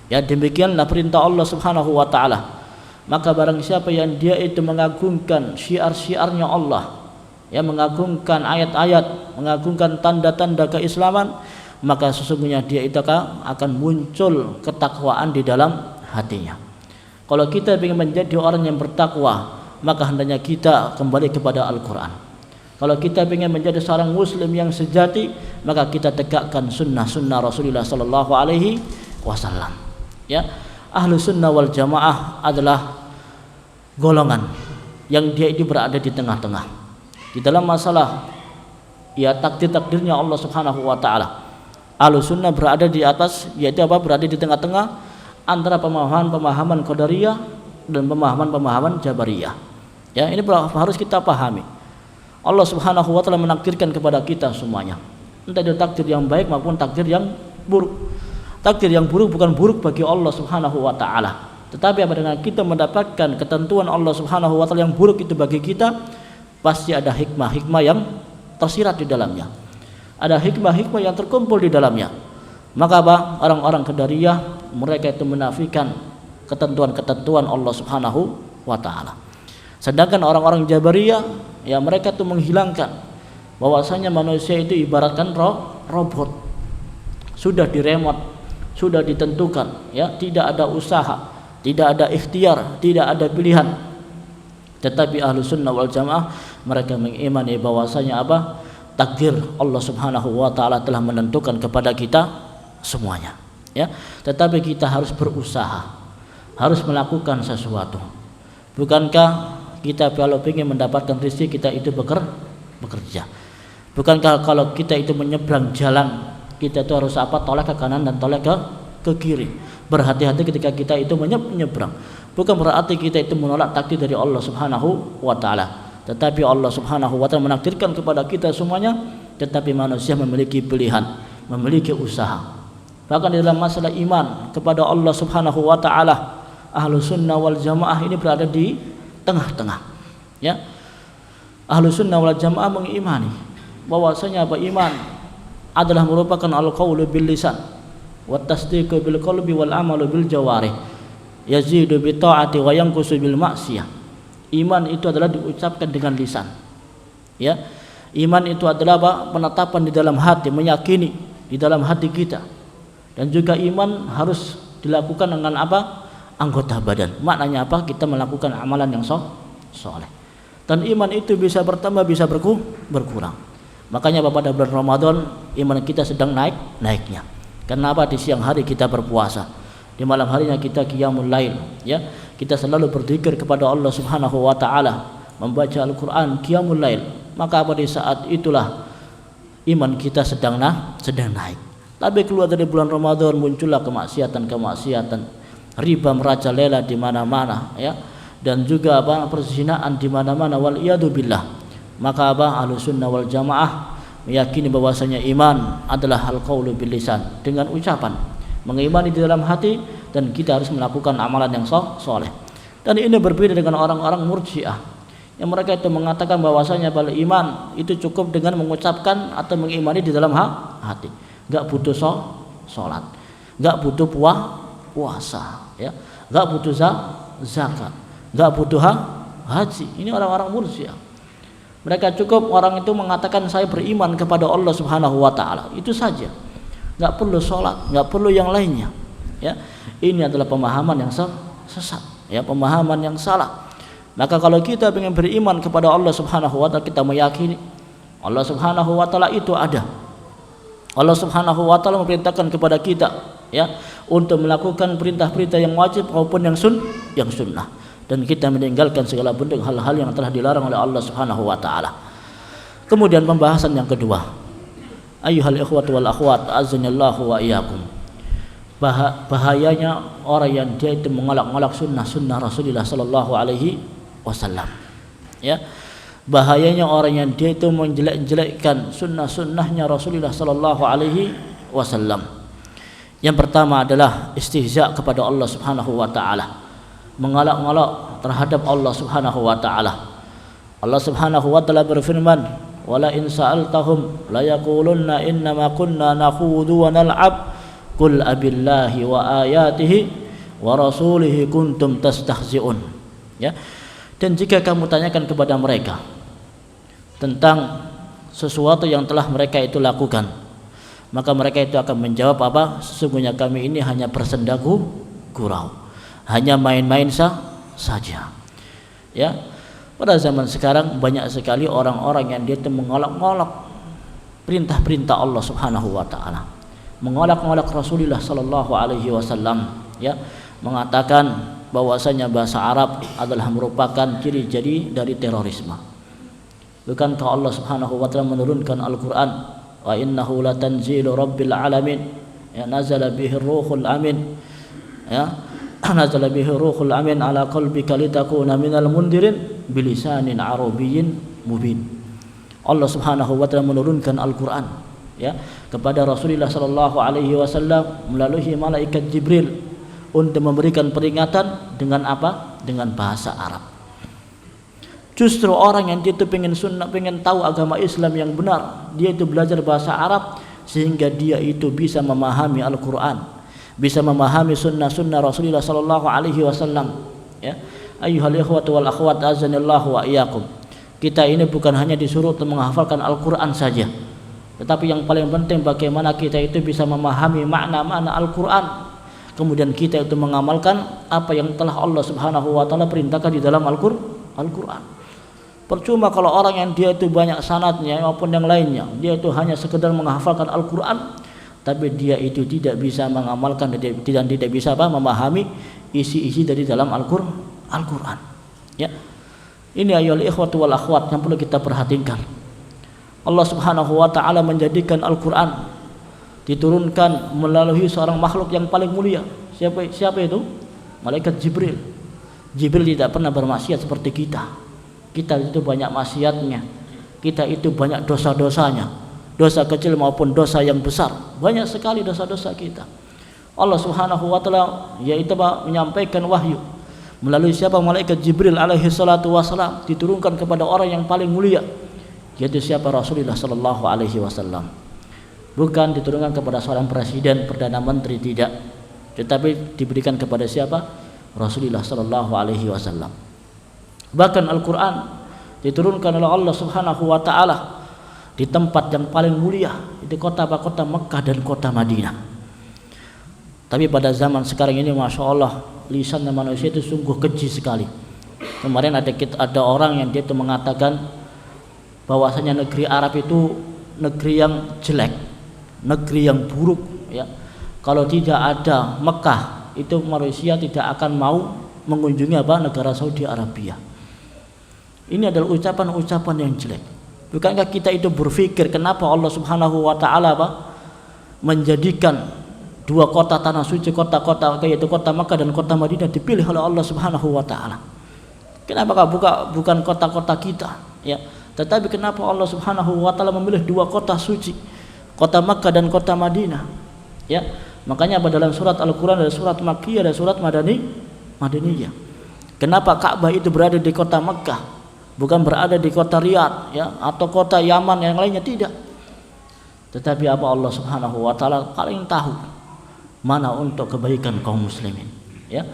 Ya, demikianlah perintah Allah Subhanahu wa taala. Maka barang siapa yang dia itu mengagungkan syiar-syiarnya Allah, ya, mengagungkan ayat-ayat, mengagungkan tanda-tanda keislaman, maka sesungguhnya dia itu akan muncul ketakwaan di dalam hatinya. Kalau kita ingin menjadi orang yang bertakwa, maka hendaknya kita kembali kepada Al-Quran. Kalau kita ingin menjadi seorang muslim yang sejati, maka kita tegakkan sunnah-sunnah Rasulullah sallallahu alaihi wasallam. Ya, Ahlussunnah wal Jamaah adalah golongan yang dia itu berada di tengah-tengah. Di dalam masalah ya takdir-takdirnya Allah Subhanahu wa taala, Ahlussunnah berada di atas, yaitu berada di tengah-tengah antara pemahaman Qadariyah dan pemahaman Jabariyah. Ya, ini harus kita pahami. Allah Subhanahu wa taala menakdirkan kepada kita semuanya, entah itu takdir yang baik maupun takdir yang buruk. Takdir yang buruk bukan buruk bagi Allah Subhanahu wa taala, tetapi dengan kita mendapatkan ketentuan Allah Subhanahu wa taala yang buruk itu bagi kita, pasti ada hikmah-hikmah yang tersirat di dalamnya. Ada hikmah-hikmah yang terkumpul di dalamnya. Maka orang-orang Qadariyah mereka itu menafikan ketentuan-ketentuan Allah Subhanahu wa taala. Sedangkan orang-orang Jabariyah ya mereka itu menghilangkan bahwasanya manusia itu ibaratkan robot. Sudah diremot, sudah ditentukan, ya, tidak ada usaha, tidak ada ikhtiar, tidak ada pilihan. Tetapi Ahlussunnah wal Jamaah mereka mengimani bahwasanya takdir Allah Subhanahu wa taala telah menentukan kepada kita semuanya, ya. Tetapi kita harus berusaha, harus melakukan sesuatu. Bukankah kita kalau ingin mendapatkan rezeki kita itu bekerja? Bukankah kalau kita itu menyeberang jalan kita itu harus tolak ke kanan dan tolak ke kiri? Berhati-hati ketika kita itu menyeberang. Bukan berarti kita itu menolak takdir dari Allah Subhanahu wa taala. Tetapi Allah Subhanahu wa taala menakdirkan kepada kita semuanya, tetapi manusia memiliki pilihan, memiliki usaha. Bahkan di dalam masalah iman kepada Allah Subhanahu wa taala, Ahlussunnah wal Jamaah ini berada di tengah-tengah. Ya. Ahlussunnah wal Jamaah mengimani bahwasanya iman adalah merupakan al-qaulu bil lisan wa tasdiqu bil qalbi wal amalu bil jawarih. Yazidu bi ta'ati wa yanqusu bil ma'siyah. Iman itu adalah diucapkan dengan lisan. Ya. Iman itu adalah penetapan di dalam hati, meyakini di dalam hati kita. Dan juga iman harus dilakukan dengan anggota badan. Maknanya kita melakukan amalan yang soleh. Dan iman itu bisa bertambah, bisa berkurang. Makanya pada bulan Ramadan iman kita sedang naiknya. Karena di siang hari kita berpuasa, di malam harinya kita qiyamul lail, ya. Kita selalu berzikir kepada Allah Subhanahu wa taala, membaca Al-Qur'an qiyamul lail. Maka di saat itulah iman kita sedang naik. Tapi keluar dari bulan Ramadan muncullah kemaksiatan, riba merajalela di mana-mana, ya. Dan juga perzinaan di mana-mana, wal iyadu billah. Maka Ahlussunnah wal Jamaah meyakini bahwasanya iman adalah al-qaulu bil lisan, dengan ucapan, mengimani di dalam hati, dan kita harus melakukan amalan yang soleh. Dan ini berbeda dengan orang-orang Murji'ah yang mereka itu mengatakan bahwasanya iman itu cukup dengan mengucapkan atau mengimani di dalam hati, enggak butuh sholat, enggak butuh puasa, ya, enggak butuh zakat, enggak butuh haji. Ini orang-orang Murji'ah. Mereka cukup orang itu mengatakan saya beriman kepada Allah Subhanahu wa taala, itu saja, enggak perlu sholat, enggak perlu yang lainnya, ya. Ini adalah pemahaman yang sesat, ya, pemahaman yang salah. Maka kalau kita ingin beriman kepada Allah Subhanahu wa taala, kita meyakini Allah Subhanahu wa taala itu ada. Allah Subhanahu wa taala memerintahkan kepada kita, ya, untuk melakukan perintah-perintah yang wajib maupun yang sunnah, dan kita meninggalkan segala bentuk hal-hal yang telah dilarang oleh Allah Subhanahu wa taala. Kemudian pembahasan yang kedua, ayyuhal ikhwatu wal akhwat azanillahu wa iyyakum. Bahayanya orang yang dia itu menolak sunnah Rasulullah sallallahu alaihi wasallam, ya. Bahayanya orang yang dia itu menjelek-jelekkan sunnahnya Rasulullah sallallahu alaihi wasallam. Yang pertama adalah istihza kepada Allah Subhanahu wa taala, mengalak-alak terhadap Allah Subhanahu wa taala. Allah Subhanahu wa taala berfirman, "Wala in sa'altahum la yaqulunna innama kunna nakhudu wa nal'ab qul abillahi wa ayatihi wa rasulihi kuntum tastahzi'un." Ya. Dan jika kamu tanyakan kepada mereka tentang sesuatu yang telah mereka itu lakukan, maka mereka itu akan menjawab apa? Sesungguhnya kami ini hanya bersenda gurau, hanya main-main saja. Ya, pada zaman sekarang banyak sekali orang-orang yang dia itu mengolok-olok perintah-perintah Allah Subhanahu wa taala, mengolok-olok Rasulullah sallallahu alaihi wasallam, ya, mengatakan bahwasanya bahasa Arab adalah merupakan ciri-ciri dari terorisme. Bukankah Allah Subhanahu wa taala menurunkan Al-Qur'an, wa innahu latanzilu rabbil alamin, ya, nazala bihi ruhul amin, ya, nazala bihi ruhul amin ala qalbika litakuna minal mundirin bilisanin arabiyyin mubin. Allah Subhanahu wa taala menurunkan Al-Qur'an, ya, kepada Rasulullah sallallahu alaihi wasallam melalui malaikat Jibril untuk memberikan peringatan dengan apa? Dengan bahasa Arab. Justru orang yang dia itu pengen tahu agama Islam yang benar, dia itu belajar bahasa Arab sehingga dia itu bisa memahami Al-Qur'an, bisa memahami sunnah-sunnah Rasulullah sallallahu alaihi wasallam. Ya, ayyuhal ikhwatu wal akhwat azanillahu wa iyyakum. Kita ini bukan hanya disuruh untuk menghafalkan Al-Qur'an saja, tetapi yang paling penting bagaimana kita itu bisa memahami makna-makna Al-Qur'an, kemudian kita itu mengamalkan apa yang telah Allah Subhanahu wa taala perintahkan di dalam Al-Qur'an. Percuma kalau orang yang dia itu banyak sanadnya maupun yang lainnya, dia itu hanya sekedar menghafalkan Al-Qur'an, tapi dia itu tidak bisa mengamalkan dan tidak bisa memahami isi-isi dari dalam Al-Qur'an. Ya. Ini ayyuhal ikhwatu wal akhwat yang perlu kita perhatikan. Allah Subhanahu wa taala menjadikan Al-Qur'an diturunkan melalui seorang makhluk yang paling mulia. Siapa itu? Malaikat Jibril. Jibril tidak pernah bermaksiat seperti kita. Kita itu banyak maksiatnya, kita itu banyak dosa-dosanya, dosa kecil maupun dosa yang besar, banyak sekali dosa-dosa kita. Allah Subhanahu wa taala yaitu menyampaikan wahyu melalui siapa? Malaikat Jibril alaihi salatu wasalam, diturunkan kepada orang yang paling mulia, yaitu siapa? Rasulullah sallallahu alaihi wasallam. Bukan diturunkan kepada seorang presiden, perdana menteri, tidak, tetapi diberikan kepada siapa? Rasulullah sallallahu alaihi wasallam. Bahkan Al-Qur'an diturunkan oleh Allah Subhanahu wa taala di tempat yang paling mulia, di kota Mekah dan kota Madinah. Tapi pada zaman sekarang ini Masya Allah, lisan manusia itu sungguh keji sekali. Kemarin ada orang yang dia itu mengatakan bahwasanya negeri Arab itu negeri yang jelek, negeri yang buruk, ya. Kalau tidak ada Mekah, itu manusia tidak akan mau mengunjungi negara Saudi Arabia. Ini adalah ucapan-ucapan yang jelek. Bukankah kita itu berpikir kenapa Allah Subhanahu wa taala menjadikan dua kota tanah suci, kota-kota yaitu kota Makkah dan kota Madinah dipilih oleh Allah Subhanahu wa taala? Kenapa bukan kota-kota kita, ya? Tetapi kenapa Allah Subhanahu wa taala memilih dua kota suci, kota Makkah dan kota Madinah? Ya, makanya dalam surat Al-Qur'an ada surat Makkiyah dan surat Madaniyah. Kenapa Ka'bah itu berada di kota Makkah, bukan berada di kota Riyadh, ya, atau kota Yaman yang lainnya? Tidak. Tetapi apa? Allah Subhanahu wa taala paling tahu mana untuk kebaikan kaum muslimin, ya.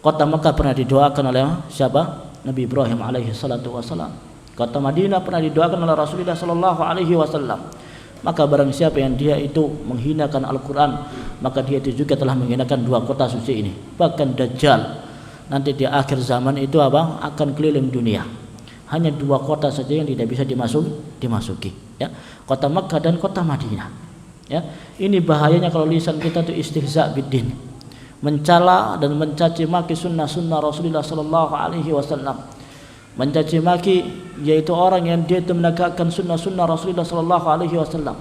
Kota Makkah pernah didoakan oleh siapa? Nabi Ibrahim alaihi salatu wasalam. Kota Madinah pernah didoakan oleh Rasulullah sallallahu alaihi wasallam. Maka barang siapa yang dia itu menghinakan Al-Qur'an, maka dia itu juga telah menghinakan dua kota suci ini. Bahkan Dajjal nanti di akhir zaman itu akan keliling dunia. Hanya dua kota saja yang tidak bisa dimasuki, ya. Kota Makkah dan kota Madinah, ya. Ini bahayanya kalau lisan kita itu istihza biddin, mencela dan mencaci maki sunnah-sunnah Rasulullah sallallahu alaihi wasallam. Mencaci maki yaitu orang yang dia itu menegakkan sunnah-sunnah Rasulullah sallallahu alaihi wasallam,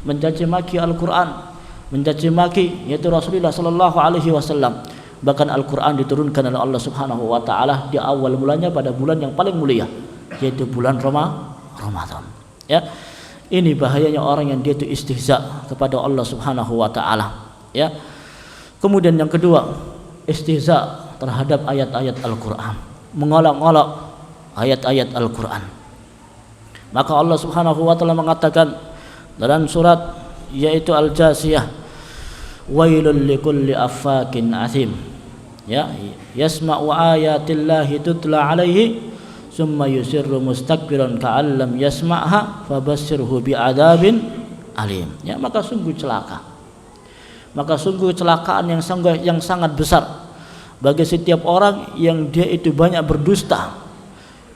mencaci maki Al-Qur'an, mencaci maki yaitu Rasulullah sallallahu alaihi wasallam. Bahkan Al-Qur'an diturunkan oleh Allah Subhanahu wa taala di awal mulanya pada bulan yang paling mulia, yaitu bulan Ramadan, ya. Ini bahayanya orang yang dia itu istihza kepada Allah Subhanahu wa taala, ya. Kemudian yang kedua, istihza terhadap ayat-ayat Al-Qur'an, mengolok-olok ayat-ayat Al-Qur'an. Maka Allah Subhanahu wa taala mengatakan dalam surat yaitu Al-Jasiyah, wailul likulli affakin athim, ya, yasma'u ayatillahi tutla alaihi summa yusirru mustakbiran ka'an lam yasma'ha fabassirhu bi'adzabin alim. Ya, maka sungguh celaka, maka sungguh kecelakaan yang sangat besar bagi setiap orang yang dia itu banyak berdusta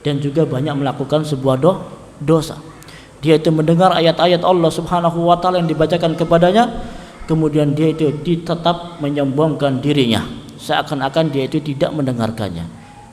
dan juga banyak melakukan sebuah dosa. Dia itu mendengar ayat-ayat Allah Subhanahu wa taala yang dibacakan kepadanya, kemudian dia itu tetap menyombongkan dirinya seakan-akan dia itu tidak mendengarkannya.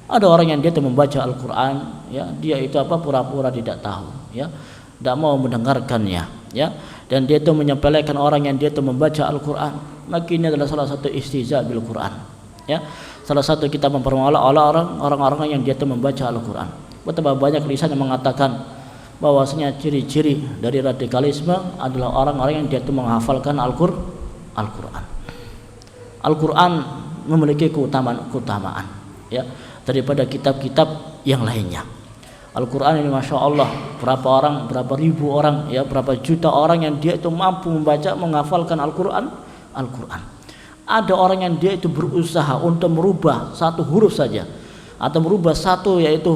Ada orang yang dia itu membaca Al-Qur'an, ya, dia itu pura-pura tidak tahu, ya, tidak mau mendengarkannya, ya, dan dia itu menyepelekan orang yang dia itu membaca Al-Qur'an. Maka ini adalah salah satu istihza bil Qur'an, ya. Salah satu kita mempermalukan orang-orang yang dia itu membaca Al-Qur'an. Betapa banyak lisan yang mengatakan bahwasanya ciri-ciri dari radikalisme adalah orang-orang yang dia itu menghafalkan Al-Qur'an. Al-Qur'an memiliki keutamaan, ya, daripada kitab-kitab yang lainnya. Al-Qur'an ini Masya Allah, berapa ribu orang, ya, berapa juta orang yang dia itu mampu membaca, menghafalkan Al-Qur'an. Ada orang yang dia itu berusaha untuk merubah satu huruf saja atau merubah satu yaitu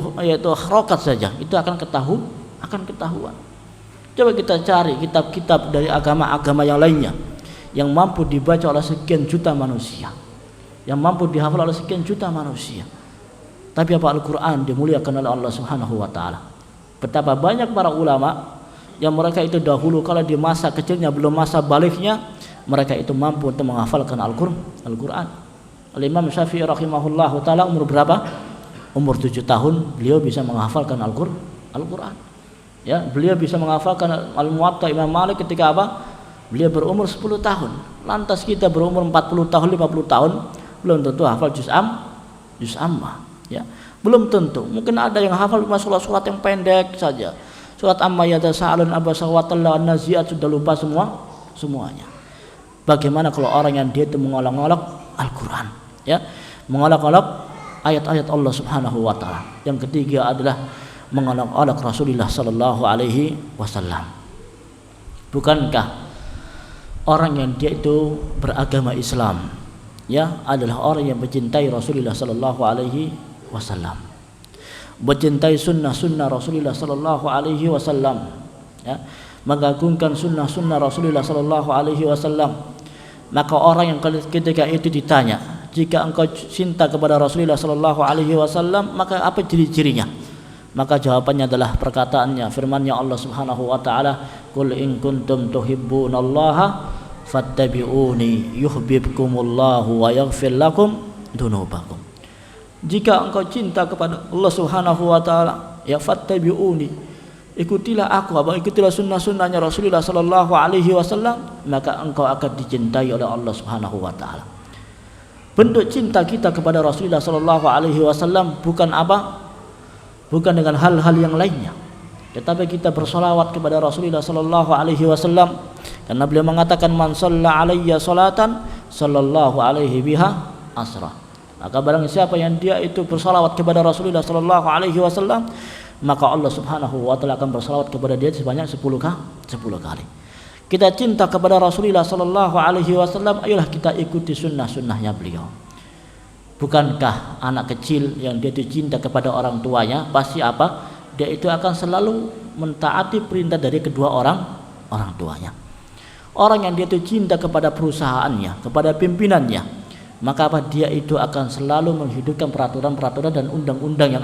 harokat saja, itu akan ketahuan. Coba kita cari kitab-kitab dari agama-agama yang lainnya yang mampu dibaca oleh sekian juta manusia, yang mampu dihafal oleh sekian juta manusia. Tapi apa Al-Qur'an dimuliakan oleh Allah Subhanahu wa taala. Betapa banyak para ulama yang mereka itu dahulu kalau di masa kecilnya belum masa baliknya, mereka itu mampu untuk menghafalkan Al-Qur'an. Al-Imam Syafi'i rahimahullahu taala umur berapa? Umur 7 tahun beliau bisa menghafalkan Al-Qur'an. Ya, beliau bisa menghafalkan Al-Muwatta Imam Malik ketika apa? Beliau berumur 10 tahun. Lantas kita berumur 40 tahun, 50 tahun belum tentu hafal juz amma. Ya, belum tentu. Mungkin ada yang hafal cuma surat-surat yang pendek saja. Surat amma yatasaalun abasa wa talla an-nazi'at sudah lupa semuanya. Bagaimana kalau orang yang dia itu mengolok-olok Al-Qur'an, ya, mengolok-olok ayat-ayat Allah Subhanahu wa taala. Yang ketiga adalah mengolok-olok Rasulullah sallallahu alaihi wasallam. Bukankah orang yang dia itu beragama Islam, ya, adalah orang yang mencintai Rasulullah sallallahu alaihi wasallam, mencintai sunnah-sunnah Rasulullah sallallahu alaihi wasallam, ya, mengagungkan sunnah-sunnah Rasulullah sallallahu alaihi wasallam. Maka orang yang ketika itu ditanya, jika engkau cinta kepada Rasulullah sallallahu alaihi wasallam, maka apa ciri-cirinya? Maka jawabannya adalah perkataannya, firman-Nya Allah Subhanahu wa taala, "Qul in kuntum tuhibbunallaha fattabi'uni yuhibbukumullahu wa yaghfir lakum dzunubakum." Jika engkau cinta kepada Allah Subhanahu wa taala, ya, fattabi'uni, ikutilah aku, ikutilah sunnah-sunnahnya Rasulullah sallallahu alaihi wasallam, maka engkau akan dicintai oleh Allah Subhanahu wa taala. Bentuk cinta kita kepada Rasulullah sallallahu alaihi wasallam bukan dengan hal-hal yang lainnya, tetapi kita bersolawat kepada Rasulullah sallallahu alaihi wasallam, karena beliau mengatakan man shalla alayya salatan sallallahu alaihi biha asra. Maka barang siapa yang dia itu bersolawat kepada Rasulullah sallallahu alaihi wasallam, maka Allah Subhanahu wa taala akan bersolawat kepada dia sebanyak 10 kali. Kita cinta kepada Rasulullah sallallahu alaihi wasallam, ayolah kita ikuti sunnah-sunnahnya beliau. Bukankah anak kecil yang dia itu cinta kepada orang tuanya, pasti apa? Dia itu akan selalu mentaati perintah dari kedua orang tuanya. Orang yang dia itu cinta kepada perusahaannya, kepada pimpinannya, maka apa? Dia itu akan selalu menghidupkan peraturan-peraturan dan undang-undang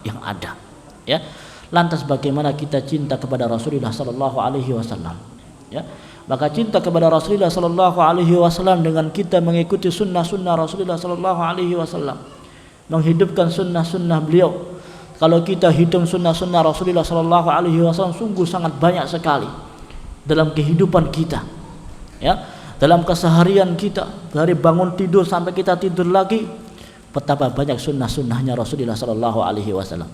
yang ada. Ya. Lantas bagaimana kita cinta kepada Rasulullah sallallahu alaihi wasallam? Ya. Maka cinta kepada Rasulullah sallallahu alaihi wasallam dengan kita mengikuti sunnah-sunnah Rasulullah sallallahu alaihi wasallam, menghidupkan sunnah-sunnah beliau. Kalau kita hitung sunnah-sunnah Rasulullah sallallahu alaihi wasallam, sungguh sangat banyak sekali dalam kehidupan kita. Ya, dalam keseharian kita, dari bangun tidur sampai kita tidur lagi, betapa banyak sunnah-sunnahnya Rasulullah sallallahu alaihi wasallam.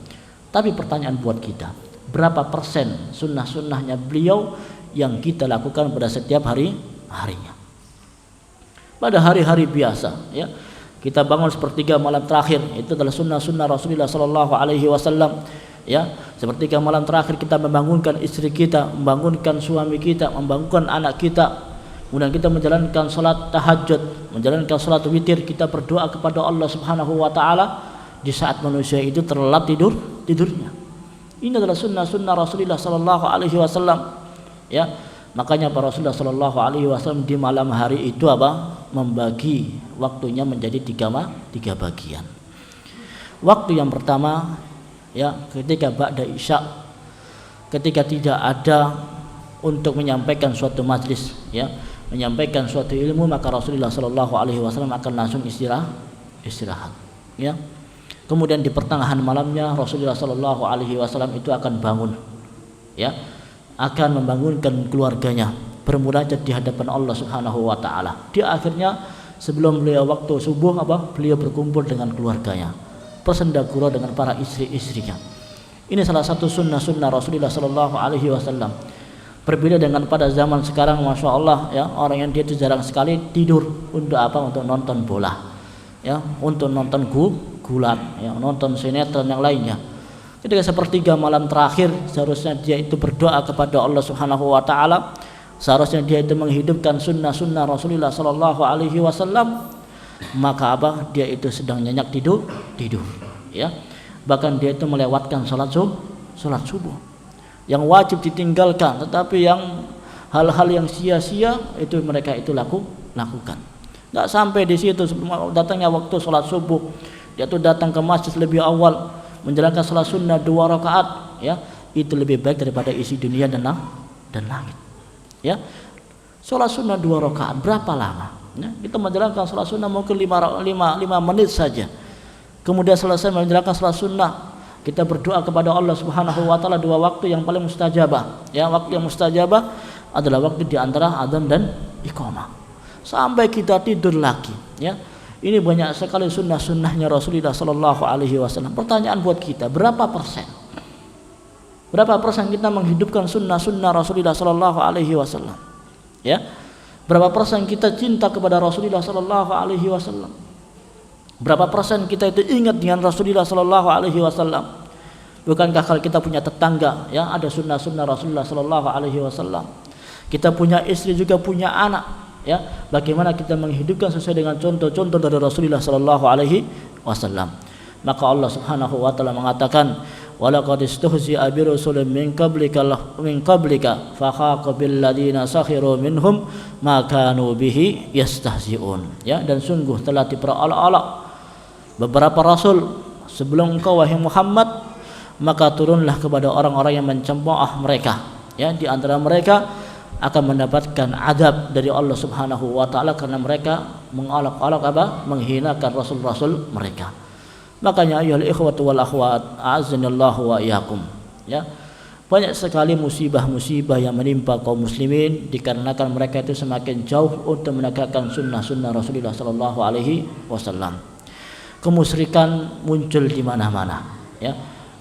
Tapi pertanyaan buat kita, berapa persen sunnah-sunnahnya beliau yang kita lakukan pada setiap harinya. Pada hari-hari biasa, ya, kita bangun sepertiga malam terakhir, itu adalah sunnah-sunnah Rasulullah Sallallahu Alaihi Wasallam. Ya, sepertiga malam terakhir kita membangunkan istri kita, membangunkan suami kita, membangunkan anak kita. Kemudian kita menjalankan salat tahajud, menjalankan salat witir, kita berdoa kepada Allah Subhanahu wa taala di saat manusia itu terlelap tidurnya. Ini adalah sunnah-sunnah Rasulullah sallallahu alaihi wasallam. Ya, makanya para Rasulullah sallallahu alaihi wasallam di malam hari itu membagi waktunya menjadi tiga bagian. Waktu yang pertama, ya, ketika ba'da isya, ketika tidak ada untuk menyampaikan suatu majlis, ya, menyampaikan suatu ilmu, maka Rasulullah sallallahu alaihi wasallam akan langsung istirahat, ya. Kemudian di pertengahan malamnya Rasulullah sallallahu alaihi wasallam itu akan bangun, ya, akan membangunkan keluarganya, bermunajat di hadapan Allah Subhanahu wa taala. Di akhirnya sebelum beliau waktu subuh beliau berkumpul dengan keluarganya, bersendagura dengan para istri-istrinya. Ini salah satu sunnah-sunnah Rasulullah sallallahu alaihi wasallam. Berbeda dengan pada zaman sekarang, masya Allah, ya, orang yang dia itu jarang sekali tidur untuk untuk nonton bola, ya, untuk nonton gulat, ya, nonton sinetron yang lainnya. Ketika sepertiga malam terakhir seharusnya dia itu berdoa kepada Allah Subhanahu wa taala, seharusnya dia itu menghidupkan sunnah-sunnah Rasulullah sallallahu alaihi wasallam, maka dia itu sedang nyenyak tidur, ya. Bahkan dia itu melewatkan salat subuh yang wajib ditinggalkan, tetapi yang hal-hal yang sia-sia itu mereka itu lakukan. Nggak sampai di situ, sebelum datangnya waktu salat subuh dia itu datang ke masjid lebih awal, menjalankan salat sunnah 2 rakaat, ya, itu lebih baik daripada isi dunia dan langit, ya. Salat sunnah 2 rakaat berapa lama, ya? Kita menjalankan salat sunnah mungkin 5 menit saja, kemudian selesai menjalankan salat sunnah, kita berdoa kepada Allah Subhanahu wa taala 2 waktu yang paling mustajabah, ya. Waktu yang mustajabah adalah waktu di antara adzan dan iqamah, sampai kita tidur lagi, ya. Ini banyak sekali sunnah-sunnahnya Rasulullah sallallahu alaihi wasallam. Pertanyaan buat kita, berapa persen kita menghidupkan sunnah-sunnah Rasulullah sallallahu alaihi wasallam, ya? Berapa persen kita cinta kepada Rasulullah sallallahu alaihi wasallam? Berapa persen kita itu ingat dengan Rasulullah sallallahu alaihi wasallam? Bukankah kalau kita punya tetangga, ya, ada sunnah-sunnah Rasulullah sallallahu alaihi wasallam? Kita punya istri, juga punya anak, ya. Bagaimana kita menghidupkan sesuai dengan contoh-contoh dari Rasulullah sallallahu alaihi wasallam? Maka Allah Subhanahu wa taala mengatakan, walaqad istuhzi'a bi rusulin min qablika fakhaqa bil ladina sakhiru minhum ma kanu bihi yastahzi'un, ya. Dan sungguh telah diperolok-olok beberapa rasul sebelum engkau wahai Muhammad, maka turunlah kepada orang-orang yang mencemooh mereka, ya. Di antara mereka akan mendapatkan adab dari Allah Subhanahu wa taala karena mereka mengolok-olok menghinakan rasul-rasul mereka. Makanya ayyuhal ikhwatu wal akhwat, a'azzanallahu wa iyyakum, ya. Banyak sekali musibah-musibah yang menimpa kaum muslimin dikarenakan mereka itu semakin jauh untuk menegakkan sunnah-sunnah Rasulullah sallallahu alaihi wasallam. Kemusyrikan muncul di mana-mana, ya.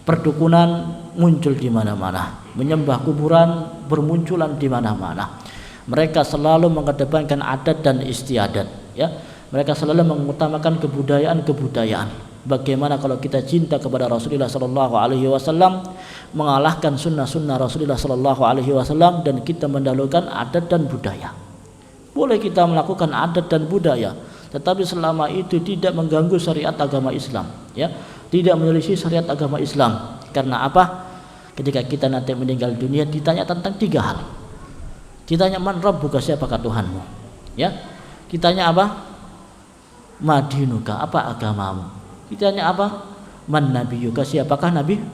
Perdukunan muncul di mana-mana, menyembah kuburan bermunculan di mana-mana. Mereka selalu mengedepankan adat dan istiadat, ya. Mereka selalu mengutamakan kebudayaan. Bagaimana kalau kita cinta kepada Rasulullah sallallahu alaihi wasallam, mengalahkan sunnah-sunnah Rasulullah sallallahu alaihi wasallam, dan kita mendahulukan adat dan budaya. Boleh kita melakukan adat dan budaya, tetapi selama itu tidak mengganggu syariat agama Islam, ya, tidak menyelisih syariat agama Islam. Karena apa? Ketika kita nanti meninggal dunia ditanya tentang 3 hal. Ditanya man rabbuka, siapakah Tuhanmu, ya. Ditanya apa? Madinuka, apa agamamu. Ditanya apa? Man nabiyuka, siapakah nabimu.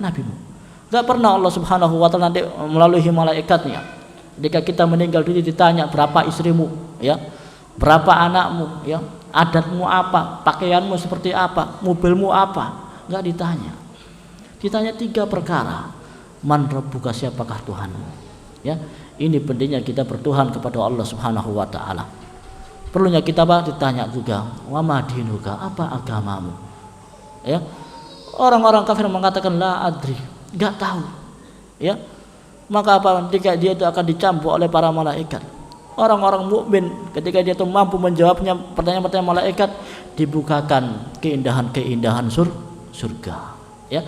Enggak pernah Allah Subhanahu wa taala nanti melalui malaikatnya ketika kita meninggal dunia ditanya berapa istrimu, ya, berapa anakmu, ya, adatmu apa, pakaianmu seperti apa, mobilmu apa. Enggak ditanya. Ditanya 3 perkara. Man rabbuka, siapakah Tuhanmu, ya. Ini pentingnya kita bertuhan kepada Allah Subhanahu wa taala. Perlunya kita ditanya juga wa madinuka, apa agamamu, ya. Orang-orang kafir mengatakan la adri, enggak tahu. ya, maka apa? Ketika dia itu akan dicampur oleh para malaikat. Orang-orang mukmin ketika dia itu mampu menjawabnya pertanyaan-pertanyaan malaikat, dibukakan keindahan-keindahan surga. Ya,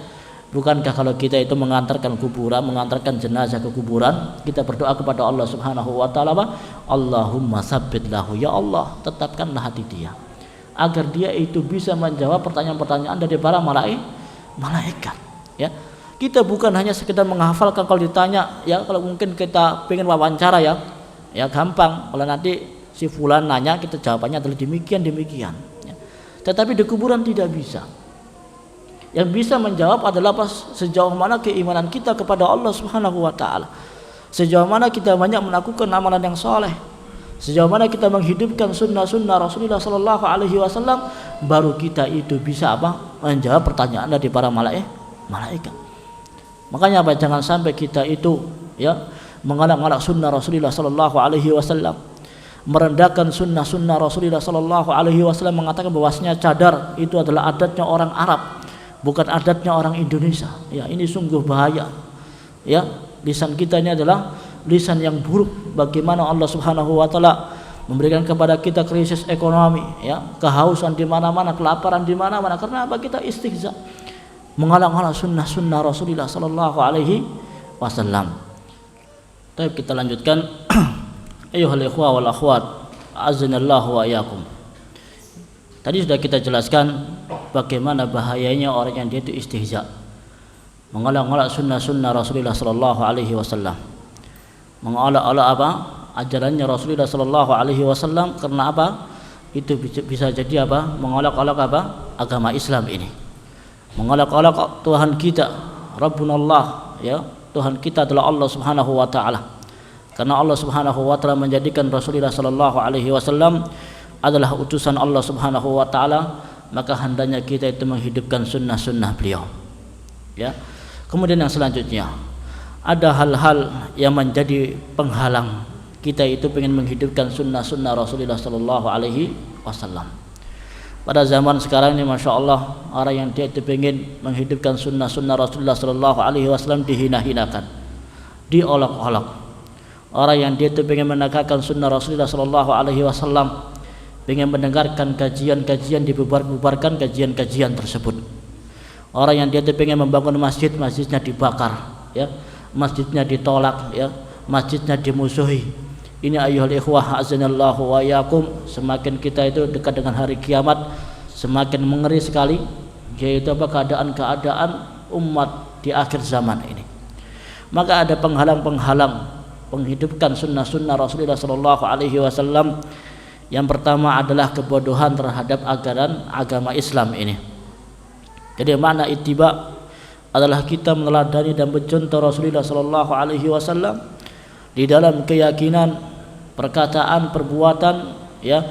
bukankah kalau kita itu mengantarkan kuburan, mengantarkan jenazah ke kuburan, kita berdoa kepada Allah Subhanahu wa taala, Allahumma tsabbit lahu, ya Allah, tetapkanlah hati dia agar dia itu bisa menjawab pertanyaan-pertanyaan dari para malaikat. Ya, kita bukan hanya sekedar menghafalkan. Kalau ditanya, ya kalau mungkin kita pengen wawancara, ya gampang. Kalau nanti si fulan nanya, kita jawabannya adalah demikian. Ya. Tetapi di kuburan tidak bisa. Yang bisa menjawab adalah sejauh mana keimanan kita kepada Allah Subhanahu wa taala. Sejauh mana kita banyak melakukan amalan yang soleh. Sejauh mana kita menghidupkan sunnah-sunnah Rasulullah sallallahu alaihi wasallam, baru kita itu bisa menjawab pertanyaan dari para malaikat. Makanya jangan sampai kita itu mengalak-alak sunnah Rasulullah sallallahu alaihi wasallam, merendahkan sunnah Rasulullah sallallahu alaihi wasallam, mengatakan bahwasanya cadar itu adalah adatnya orang Arab, bukan adatnya orang Indonesia. Ya, ini sungguh bahaya. Ya, lisan kita ini adalah lisan yang buruk. Bagaimana Allah Subhanahu wa taala memberikan kepada kita krisis ekonomi, ya, kehausan di mana-mana, kelaparan di mana-mana. Karena apa? Kita istihza, mengalang-alang sunnah Rasulullah sallallahu alaihi wasallam. Baik, kita lanjutkan. Ayyuhal ikhwa wal akhwat, azanallahu wa iyyakum. Tadi sudah kita jelaskan bagaimana bahayanya orang yang dia itu istihza, mengalang-alang sunnah Rasulullah sallallahu alaihi wasallam, mengalang-alang ajarannya Rasulullah sallallahu alaihi wasallam. Karena apa? Itu bisa jadi mengalang-alang agama Islam ini, mengalang-alang Tuhan kita, Rabbunallah, ya, Tuhan kita adalah Allah Subhanahu wa taala. Karena Allah Subhanahu wa taala menjadikan Rasulullah sallallahu alaihi wasallam adalah utusan Allah Subhanahu wa taala, maka hendaknya kita itu menghidupkan sunnah beliau. Ya. Kemudian yang selanjutnya, ada hal-hal yang menjadi penghalang kita itu ingin menghidupkan sunnah Rasulullah sallallahu alaihi wasallam. Pada zaman sekarang ini, masya Allah, orang yang dia itu ingin menghidupkan sunnah Rasulullah sallallahu alaihi wasallam dihina-hinakan, diolok-olok. Orang yang dia itu ingin menegakkan sunnah Rasulullah sallallahu alaihi wasallam, ingin mendengarkan kajian-kajian, dibubarkan kajian-kajian tersebut. Orang yang dia ingin membangun masjidnya dibakar, ya, masjidnya ditolak, ya, masjidnya dimusuhi. Ini ayyuhal ikhwah azanallahu wa iyyakum, semakin kita itu dekat dengan hari kiamat, semakin mengeri sekali, yaitu keadaan umat di akhir zaman ini. Maka ada penghalang-penghalang menghidupkan sunnah Rasulullah sallallahu alaihi wasallam. Yang pertama adalah kebodohan terhadap ajaran agama Islam ini. Jadi makna ittiba adalah kita meneladani dan mencontoh Rasulullah sallallahu alaihi wasallam di dalam keyakinan, perkataan, perbuatan, ya,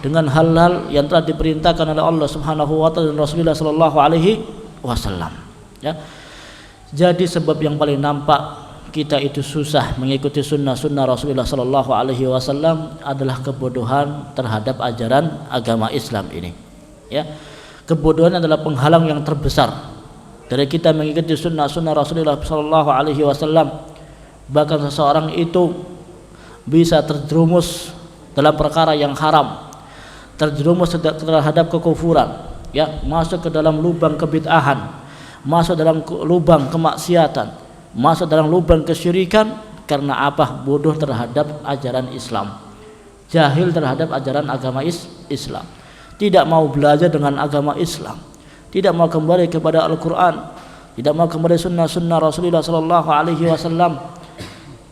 dengan hal-hal yang telah diperintahkan oleh Allah Subhanahu wa taala dan Rasulullah sallallahu alaihi wasallam, ya. Jadi sebab yang paling nampak kita itu susah mengikuti sunnah Rasulullah sallallahu alaihi wasallam adalah kebodohan terhadap ajaran agama Islam ini, ya. Kebodohan adalah penghalang yang terbesar dari kita mengikuti sunnah Rasulullah sallallahu alaihi wasallam. Bahkan seseorang itu bisa terjerumus dalam perkara yang haram, terjerumus terhadap kekufuran, ya, masuk ke dalam lubang kebid'ahan, masuk dalam lubang kemaksiatan, masuk dalam lubang kesyirikan. Karena apa? Bodoh terhadap ajaran Islam, jahil terhadap ajaran agama Islam, tidak mau belajar dengan agama Islam, tidak mau kembali kepada Al-Quran, tidak mau kembali sunnah Rasulullah sallallahu alaihi wasallam.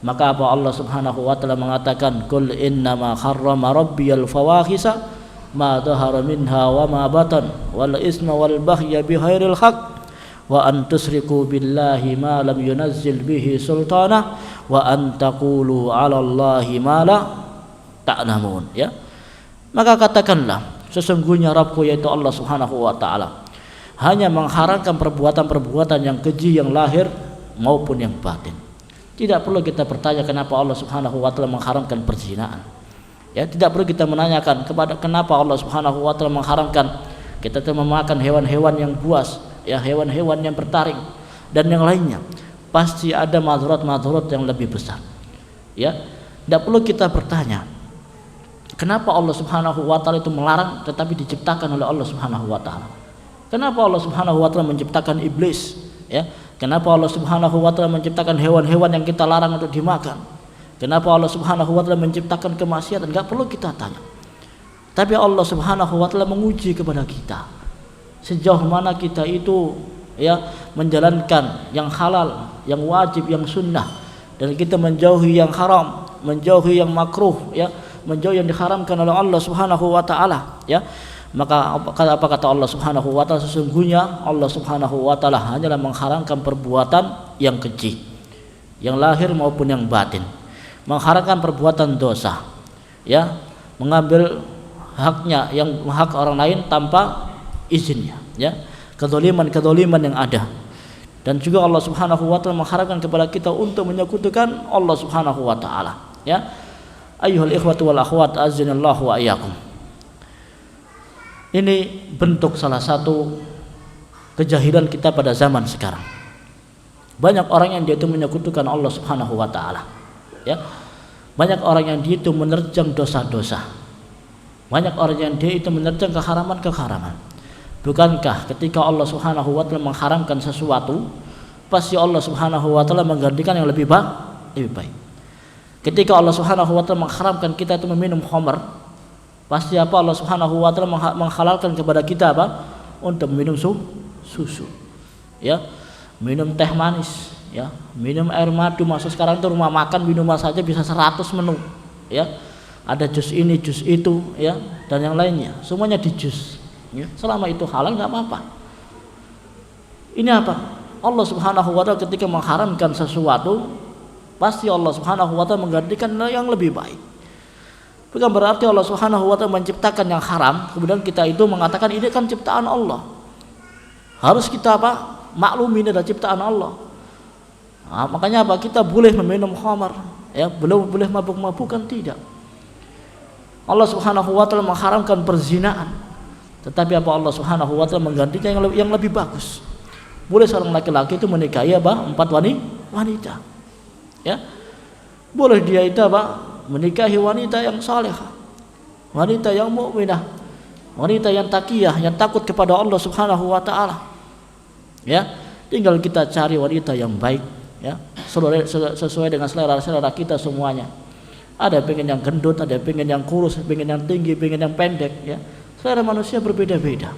Maka apa? Allah Subhanahu wa taala mengatakan, qul innama harrama rabbiyal fawahisa ma dhahara minha wa ma batan wal isma wal baghya bighairil haqq wa an tusriku billahi ma lam yunazzil bihi sultana wa an taqulu 'ala Allahi ma la ta'lamun, ya. Maka katakanlah, sesungguhnya Rabbku yaitu Allah Subhanahu wa taala hanya mengharamkan perbuatan-perbuatan yang keji, yang lahir maupun yang batin. Tidak perlu kita bertanya kenapa Allah Subhanahu wa taala mengharamkan perzinaan. Ya, tidak perlu kita menanyakan kenapa Allah Subhanahu wa taala mengharamkan kita memakan hewan-hewan yang buas, ya, hewan-hewan yang bertaring dan yang lainnya. pasti ada madharat-madharat yang lebih besar. Ya, tidak perlu kita bertanya kenapa Allah Subhanahu wa taala itu melarang tetapi diciptakan oleh Allah Subhanahu wa taala. Kenapa Allah Subhanahu wa taala menciptakan iblis? Ya, kenapa Allah Subhanahu wa taala menciptakan hewan-hewan yang kita larang untuk dimakan? Kenapa Allah Subhanahu wa taala menciptakan kemaksiatan? Enggak perlu kita tanya. Tapi Allah Subhanahu wa taala menguji kepada kita. Sejauh mana kita itu ya menjalankan yang halal, yang wajib, yang sunnah, dan kita menjauhi yang haram, menjauhi yang makruh, ya, menjauhi yang diharamkan oleh Allah Subhanahu wa taala, ya. Maka apa kata Allah Subhanahu wa taala? Sesungguhnya Allah Subhanahu wa taala hanyalah mengharamkan perbuatan yang keji, yang lahir maupun yang batin. Mengharamkan perbuatan dosa, ya, mengambil haknya, yang hak orang lain tanpa izinnya, ya, kezaliman yang ada. Dan juga Allah Subhanahu wa taala mengharamkan kepada kita untuk menyekutukan Allah Subhanahu wa taala, ya. Ayyuhal ikhwatu wal akhwat, azinallahu wa iyyakum. Ini bentuk salah satu kejahilan kita pada zaman sekarang. Banyak orang yang dia itu menyekutukan Allah Subhanahu wa taala, ya. Banyak orang yang dia itu menerjang dosa-dosa. Banyak orang yang dia itu menerjang keharaman-keharaman. Bukankah ketika Allah Subhanahu wa taala mengharamkan sesuatu, pasti Allah Subhanahu wa taala menggantikan yang lebih baik. Ketika Allah Subhanahu wa taala mengharamkan kita itu meminum khamr, pasti apa? Allah Subhanahu wa taala menghalalkan kepada kita apa? Untuk minum susu. Ya, minum teh manis, ya, minum air madu. Masuk sekarang itu rumah makan minuman saja bisa 100 menu, ya. Ada jus ini, jus itu, ya, dan yang lainnya. Semuanya di jus. Ya. Selama itu halal nggak apa-apa. Ini apa? Allah Subhanahu wa taala ketika mengharamkan sesuatu, pasti Allah Subhanahu wa taala menggantikan yang lebih baik. Bukan berarti Allah Subhanahu wa taala menciptakan yang haram, kemudian kita itu mengatakan ini kan ciptaan Allah. Harus kita apa? Maklumi ini adalah ciptaan Allah. Nah, makanya apa? Kita boleh meminum khamar, ya, belum boleh mabuk-mabukan, tidak. Allah Subhanahu wa taala mengharamkan perzinaan, tetapi apa? Allah Subhanahu wa taala menggantinya yang lebih bagus. Boleh seorang laki-laki itu menikahi apa? 4 wanita. Ya. Boleh dia itu apa? Menikahi wanita yang salehah, wanita yang mukminah, wanita yang taqiyah, yang takut kepada Allah Subhanahu wa taala. Ya, tinggal kita cari wanita yang baik, ya, sesuai dengan selera kita semuanya. Ada pengen yang gendut, ada pengen yang kurus, pengen yang tinggi, pengen yang pendek, ya. Selera manusia berbeda-beda.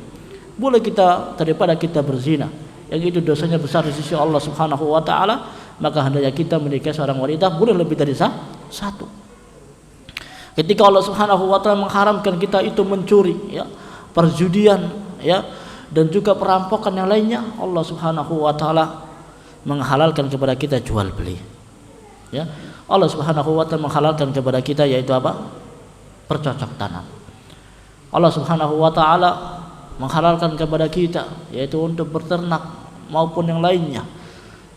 Boleh kita daripada kita berzina, yang itu dosanya besar di sisi Allah Subhanahu wa taala, maka hendaknya kita menikahi seorang wanita boleh lebih dari satu. Ketika Allah Subhanahu wa taala mengharamkan kita itu mencuri, ya, perjudian, ya, dan juga perampokan yang lainnya, Allah Subhanahu wa taala menghalalkan kepada kita jual beli. Ya. Allah Subhanahu wa taala menghalalkan kepada kita yaitu apa? Bercocok tanam. Allah Subhanahu wa taala menghalalkan kepada kita yaitu untuk berternak maupun yang lainnya.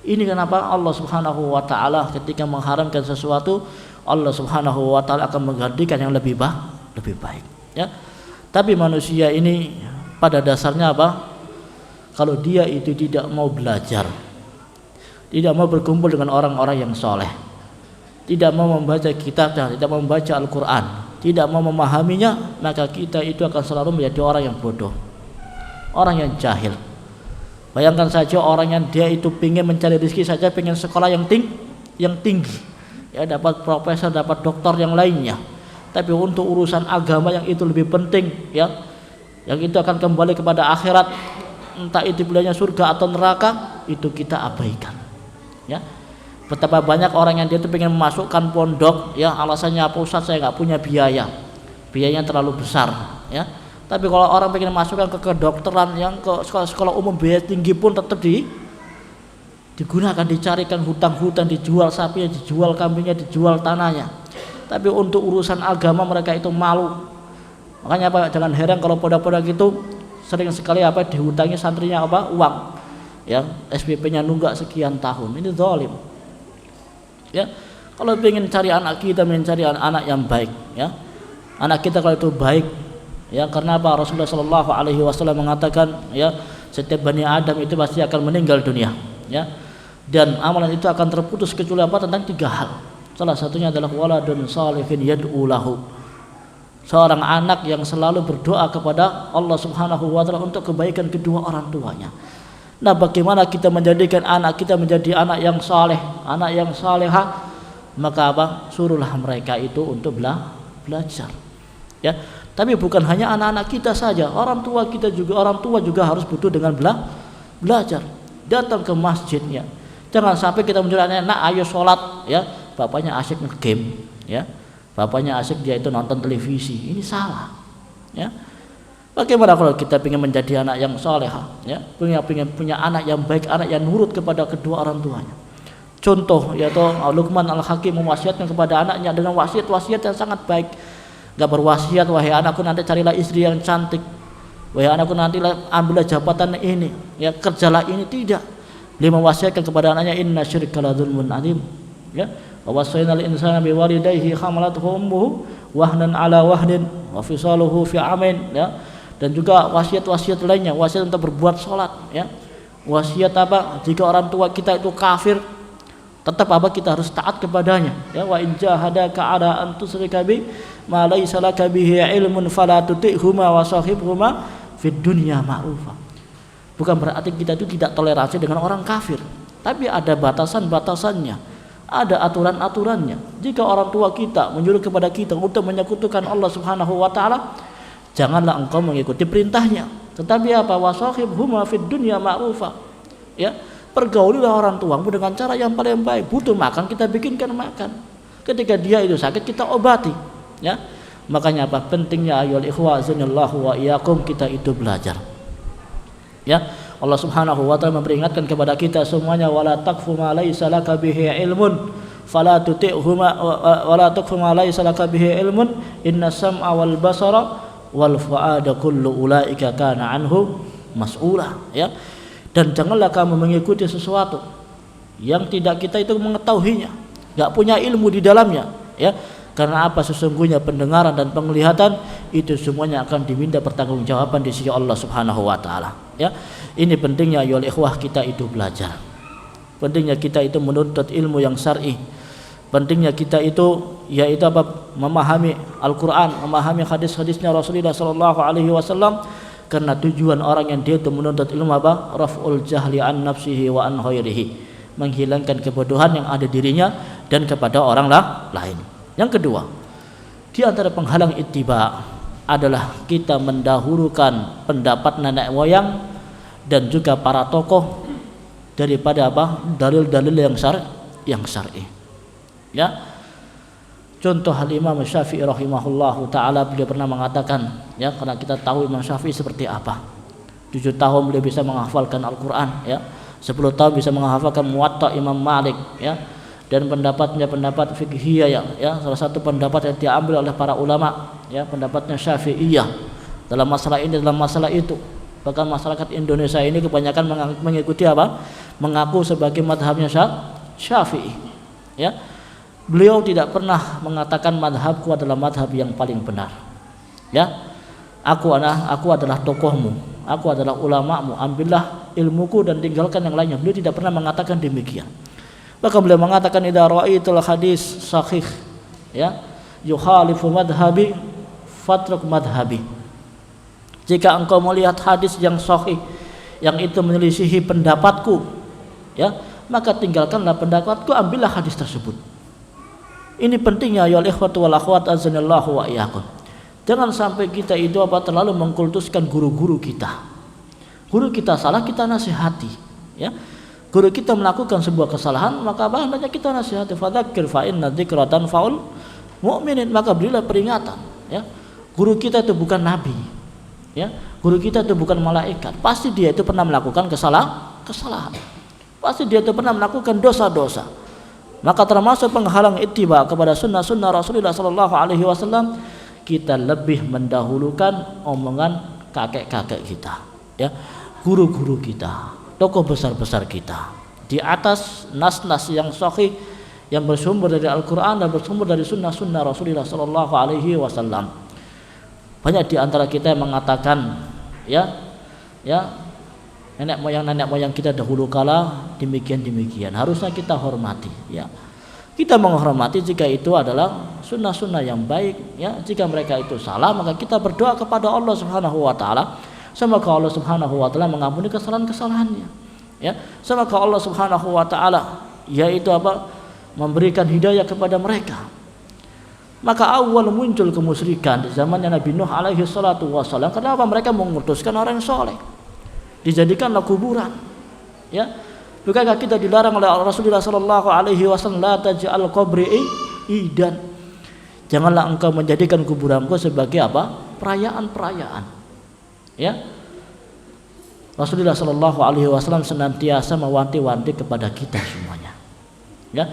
Ini kenapa Allah Subhanahu wa taala ketika mengharamkan sesuatu, Allah Subhanahu wa taala akan menggantikan yang lebih baik, ya. Tapi manusia ini pada dasarnya apa? Kalau dia itu tidak mau belajar, tidak mau berkumpul dengan orang-orang yang soleh, tidak mau membaca kitabnya, tidak mau membaca Al-Quran, tidak mau memahaminya, maka kita itu akan selalu menjadi orang yang bodoh, orang yang jahil. Bayangkan saja orang yang dia itu ingin mencari rezeki saja, ingin sekolah yang tinggi, ya, dapat profesor, dapat doktor yang lainnya, tapi untuk urusan agama yang itu lebih penting, ya, yang itu akan kembali kepada akhirat, entah itu pilihannya surga atau neraka, itu kita abaikan, ya. Betapa banyak orang yang dia itu pengen memasukkan pondok, ya, alasannya apa? Ustaz, saya nggak punya biayanya terlalu besar, ya. Tapi kalau orang pengen masukkan ke kedokteran yang ke sekolah umum biaya tinggi pun tetap digunakan, dicarikan hutang-hutang, dijual sapinya, dijual kambingnya, dijual tanahnya. Tapi untuk urusan agama mereka itu malu. Makanya apa? Jangan heran kalau pondok-pondok itu sering sekali apa? Dihutangi santrinya apa? Uang. Ya, SPP-nya nunggak sekian tahun. Ini zalim. Ya, kalau ingin cari anak kita, mencari anak yang baik, ya. Anak kita kalau itu baik, ya, karena apa? Rasulullah Shallallahu Alaihi Wasallam mengatakan, ya, setiap bani Adam itu pasti akan meninggal dunia, ya. dan amalan itu akan terputus kecuali apa? Tentang 3 hal. Salah satunya adalah waladun shalihin yad'u lahu, seorang anak yang selalu berdoa kepada Allah Subhanahu wa taala untuk kebaikan kedua orang tuanya. Nah, bagaimana kita menjadikan anak kita menjadi anak yang saleh, anak yang salehah? Maka apa? Suruhlah mereka itu untuk belajar. Ya, tapi bukan hanya anak-anak kita saja, orang tua kita juga, orang tua juga harus butuh dengan belajar. Datang ke masjidnya. Jangan sampai kita menyuruh anak, ayo sholat, ya, bapaknya asyik nge-game, ya. Bapaknya asyik dia itu nonton televisi. Ini salah. Ya. Bagaimana kalau kita ingin menjadi anak yang salehah, ya, punya anak yang baik, anak yang nurut kepada kedua orang tuanya. Contoh yaitu Luqman Al-Hakim mewasiatkan kepada anaknya dengan wasiat-wasiat yang sangat baik. Enggak berwasiat, wahai anakku nanti carilah istri yang cantik, wahai anakku nanti ambillah jabatan ini, ya, kerjalah ini. Tidak. Dia mewasiatkan kepada anaknya, inna syirka la dzulmun adzim, ya. Wa wasainal insana biwalidayhi hamalathu ummuhu wahnan ala wahnin wa fisaluhu fi amain, ya. Dan juga wasiat-wasiat lainnya, wasiat untuk berbuat sholat, ya. Wasiat apa? Jika orang tua kita itu kafir, tetap apa? Kita harus taat kepadanya, ya. Wa in jahadaka ala an tusyrika bi ma laysa laka bihi ilmun fala tuti'huma wa sahibhuma fid dunya ma'rufa. Bukan berarti kita itu tidak toleransi dengan orang kafir, tapi ada batasan-batasannya, ada aturan-aturannya. Jika orang tua kita menyuruh kepada kita untuk menyekutukan Allah Subhanahu wa taala, janganlah engkau mengikuti perintahnya. Tetapi apa? Wasahibhuma fid dunya ma'rufa. Ya, pergaulilah orang tuamu dengan cara yang paling baik. Butuh makan, kita bikinkan makan. Ketika dia itu sakit, kita obati. Ya, makanya apa? Pentingnya ayyuhal ikhwa azanillahu wa iyyakum, kita itu belajar. Ya, Allah Subhanahu wa taala memperingatkan kepada kita semuanya, wala taqfu ma laysa laka bihi ilmun fala tuti'huma wala taqfu ma laysa laka bihi ilmun innas sam'a wal basara wal fu'ada kullu ulaika kana anhu mas'ula, ya. Dan janganlah kamu mengikuti sesuatu yang tidak kita itu mengetahuinya, enggak punya ilmu di dalamnya, ya. Karena apa? Sesungguhnya pendengaran dan penglihatan itu semuanya akan diminta pertanggungjawaban di sisi Allah Subhanahu wa taala, ya. Ini pentingnya ya ikhwah kita itu belajar. Pentingnya kita itu menuntut ilmu yang syar'i. Pentingnya kita itu yaitu apa? Memahami Al-Qur'an, memahami hadis-hadisnya Rasulullah sallallahu alaihi wasallam, karena tujuan orang yang dia itu menuntut ilmu apa? Raf'ul jahli an nafsihi wa an ghairihi. Menghilangkan kebodohan yang ada dirinya dan kepada orang lain. Yang kedua, di antara penghalang ittiba adalah kita mendahulukan pendapat nenek moyang dan juga para tokoh daripada apa? Dalil-dalil yang syar'i. Ya. Contoh Imam Syafi'i rahimahullahu taala, beliau pernah mengatakan, ya, karena kita tahu Imam Syafi'i seperti apa. 7 tahun beliau bisa menghafalkan Al-Qur'an, ya. 10 tahun bisa menghafalkan Muwatta Imam Malik, ya. Dan pendapatnya pendapat fiqhiyah, ya, salah satu pendapat yang diambil oleh para ulama, ya, pendapatnya Syafi'iyah dalam masalah ini, dalam masalah itu. Bahkan masyarakat Indonesia ini kebanyakan mengikuti apa? Mengaku sebagai madhabnya Syafi'i, ya. Beliau tidak pernah mengatakan madhabku adalah madhab yang paling benar, ya. Aku adalah tokohmu, aku adalah ulamamu, ambillah ilmuku dan tinggalkan yang lainnya. Beliau tidak pernah mengatakan demikian. Bahkan beliau mengatakan idza ra'aitul hadis sahih, ya, yukhalifu madhabi fatruk madhabi. Jika engkau melihat hadis yang sahih yang itu menyelisihi pendapatku, ya, maka tinggalkanlah pendapatku, ambillah hadis tersebut. Ini pentingnya ya ikhwatu wal akhwat azanillahu wa iyyakum. Jangan sampai kita itu apa? Terlalu mengkultuskan guru-guru kita. Guru kita salah, kita nasihati, ya. Guru kita melakukan sebuah kesalahan, maka hendaknya kita nasihati. Fadzakir fa inna dzikra tanfa'ul mu'minin, maka berilah peringatan, ya. Guru kita itu bukan nabi, ya. Guru kita itu bukan malaikat. Pasti dia itu pernah melakukan kesalahan. Pasti dia itu pernah melakukan dosa-dosa. Maka termasuk penghalang ittiba kepada sunnah-sunnah Rasulullah sallallahu alaihi wasallam, kita lebih mendahulukan omongan kakek-kakek kita, ya. Guru-guru kita, tokoh besar-besar kita, di atas nas-nas yang sahih yang bersumber dari Al-Qur'an dan bersumber dari sunnah-sunnah Rasulullah sallallahu alaihi wasallam. Banyak di antara kita yang mengatakan, ya, nenek moyang kita dahulu kala demikian, harusnya kita hormati, ya. Kita menghormati jika itu adalah sunnah-sunnah yang baik, ya. Jika mereka itu salah, maka kita berdoa kepada Allah Subhanahu wa taala, semoga Allah Subhanahu wa taala mengampuni kesalahan-kesalahannya, ya. Semoga Allah Subhanahu wa taala yaitu memberikan hidayah kepada mereka. Maka awal muncul kemusyrikan di zamannya Nabi Nuh alaihi salatu wassalam. Kenapa mereka mengutuskan orang soleh, dijadikanlah kuburan, ya. Bukankah kita dilarang oleh Rasulullah sallallahu alaihi wasallam, la taj'al qabri idan, janganlah engkau menjadikan kuburanku sebagai perayaan-perayaan, ya. Rasulullah sallallahu alaihi wasallam senantiasa mewanti-wanti kepada kita semuanya, ya.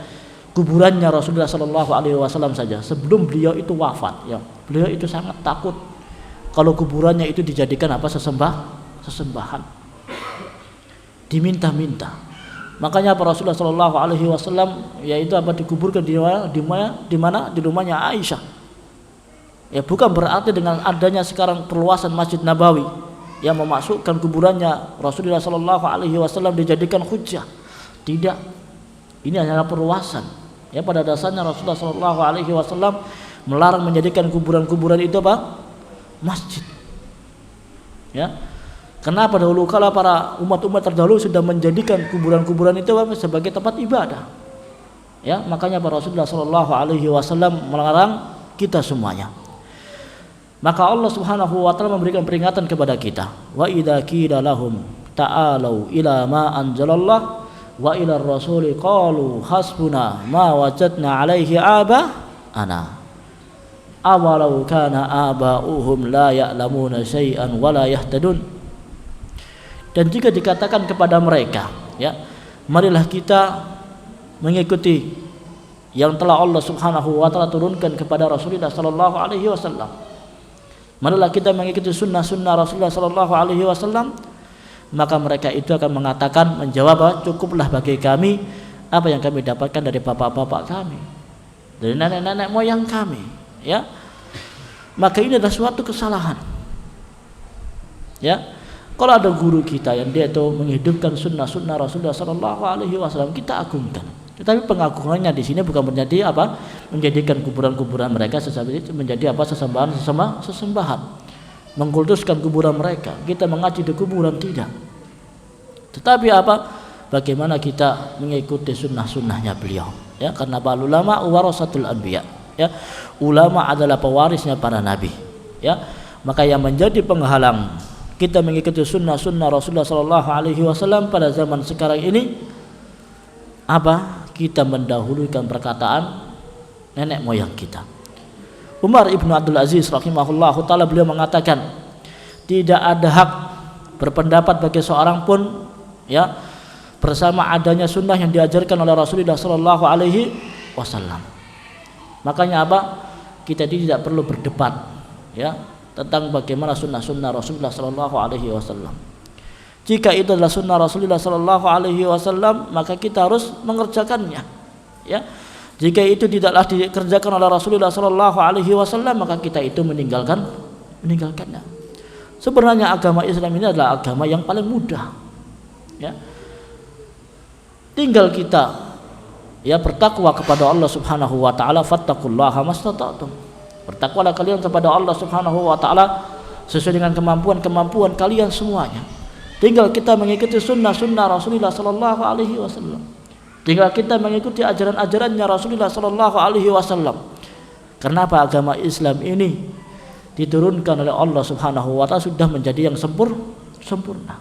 Kuburannya Rasulullah sallallahu alaihi wasallam saja sebelum beliau itu wafat, ya, beliau itu sangat takut kalau kuburannya itu dijadikan sesembahan, diminta-minta. Makanya Rasulullah sallallahu alaihi wasallam yaitu dikuburkan di mana? Di rumahnya Aisyah. Ya, bukan berarti dengan adanya sekarang perluasan Masjid Nabawi yang memasukkan kuburannya Rasulullah sallallahu alaihi wasallam dijadikan hujjah. Tidak. Ini hanyalah perluasan. Ya, pada dasarnya Rasulullah sallallahu alaihi wasallam melarang menjadikan kuburan-kuburan itu masjid. Ya. Kenapa dahulu kala para umat-umat terdahulu sudah menjadikan kuburan-kuburan itu sebagai tempat ibadah, ya. Makanya Rasulullah sallallahu alaihi wasallam melarang kita semuanya. Maka Allah Subhanahu wa taala memberikan peringatan kepada kita, wa idza qila lahum ta'alu ila ma anzalallah wa ila ar-rasuli qalu hasbuna ma wajadna alaihi ana awalau kana aba'uhum la ya'lamuna syai'an wa la yahtadun. Dan jika dikatakan kepada mereka, ya, marilah kita mengikuti yang telah Allah Subhanahu wa taala turunkan kepada Rasulullah sallallahu alaihi wasallam. Marilah kita mengikuti sunnah-sunnah Rasulullah sallallahu alaihi wasallam. Maka mereka itu akan mengatakan, menjawab, cukuplah bagi kami apa yang kami dapatkan dari bapak-bapak kami, dari nenek-nenek moyang kami, ya. Maka ini adalah suatu kesalahan, ya. Kalau ada guru kita yang dia itu menghidupkan sunnah-sunnah Rasulullah sallallahu alaihi wasallam, kita agungkan. Tetapi pengagungannya di sini bukan menjadi menjadikan kuburan-kuburan mereka menjadi sesembahan. Mengkultuskan kuburan mereka, kita mengaji di kuburan, tidak. Tetapi bagaimana kita mengikuti sunnah-sunnahnya beliau, ya. Karena ulama warasatul anbiya, ya. Ulama adalah pewarisnya para nabi, ya. Maka yang menjadi penghalang kita mengikuti sunnah-sunnah Rasulullah sallallahu alaihi wasallam pada zaman sekarang ini kita mendahulukan perkataan nenek moyang kita. Umar ibn Abdul Aziz rahimahullahu taala beliau mengatakan, tidak ada hak berpendapat bagi seorang pun, ya, bersama adanya sunnah yang diajarkan oleh Rasulullah sallallahu alaihi wasallam. Makanya kita tidak perlu berdebat, ya, tentang bagaimana sunnah-sunnah Rasulullah sallallahu alaihi wasallam. Jika itu adalah sunnah Rasulullah sallallahu alaihi wasallam, maka kita harus mengerjakannya, ya. Jika itu tidaklah dikerjakan oleh Rasulullah sallallahu alaihi wasallam, maka kita itu meninggalkannya. Sebenarnya agama Islam ini adalah agama yang paling mudah, ya. Tinggal kita, ya, bertakwa kepada Allah Subhanahu wa taala, fattaqullaha mastata'tum. Bertakwalah kalian kepada Allah Subhanahu wa taala sesuai dengan kemampuan kalian semuanya. Tinggal kita mengikuti sunnah-sunnah Rasulullah sallallahu alaihi wasallam. Tinggal kita mengikuti ajaran-ajarannya Rasulullah sallallahu alaihi wasallam. Kenapa agama Islam ini diturunkan oleh Allah Subhanahu wa taala sudah menjadi yang sempurna.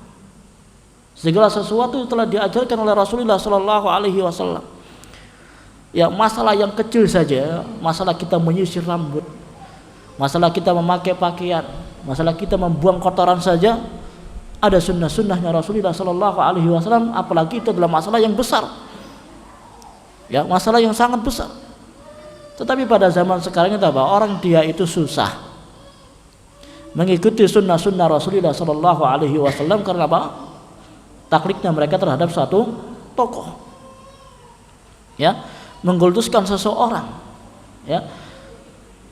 Segala sesuatu telah diajarkan oleh Rasulullah sallallahu alaihi wasallam. Ya, masalah yang kecil saja, masalah kita menyisir rambut, masalah kita memakai pakaian, masalah kita membuang kotoran saja, ada sunnah-sunnahnya Rasulullah sallallahu alaihi wasallam, apalagi itu adalah masalah yang besar. Ya, masalah yang sangat besar. Tetapi pada zaman sekarang itu orang dia itu susah mengikuti sunnah-sunnah Rasulullah sallallahu alaihi wasallam karena taklidnya mereka terhadap satu tokoh, ya, mengkultuskan seseorang, ya.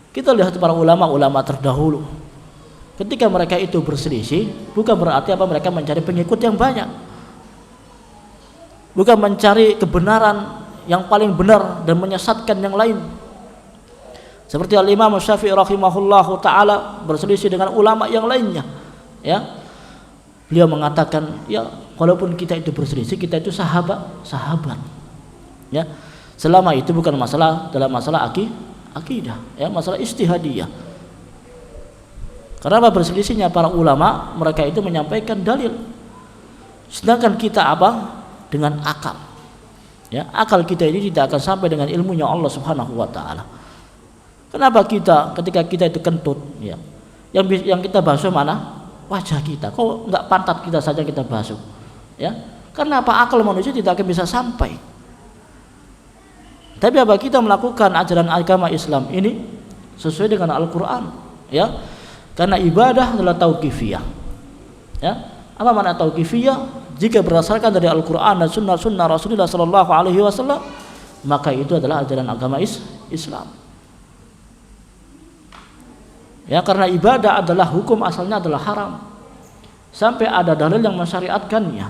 Kita lihat para ulama-ulama terdahulu, Ketika mereka itu berselisih, bukan berarti apa mereka mencari pengikut yang banyak, bukan mencari kebenaran yang paling benar dan menyesatkan yang lain. Seperti Al-Imam Syafi'i rahimahullahu taala berselisih dengan ulama yang lainnya, ya. Beliau mengatakan, ya, walaupun kita itu berselisih, kita itu sahabat, ya. Selama itu bukan masalah dalam masalah akidah, ya, masalah istihadiyah. Karena berselisihnya para ulama, mereka itu menyampaikan dalil. Sedangkan kita apa? Dengan akal. Ya, akal kita ini tidak akan sampai dengan ilmunya Allah Subhanahu wa taala. Kenapa kita ketika kita itu kentut, ya, yang kita basuh mana? Wajah kita. Kok enggak pantat kita saja kita basuh? Ya. Karena apa? Akal manusia tidak akan bisa sampai. Tapi apa kita melakukan ajaran agama Islam ini sesuai dengan Al-Qur'an, ya. Karena ibadah adalah tauqifiyah. Ya. Apa makna tauqifiyah? Jika berdasarkan dari Al-Qur'an dan sunnah Rasulullah sallallahu alaihi wasallam, maka itu adalah ajaran agama Islam. Ya, karena ibadah adalah hukum asalnya adalah haram sampai ada dalil yang mensyariatkannya.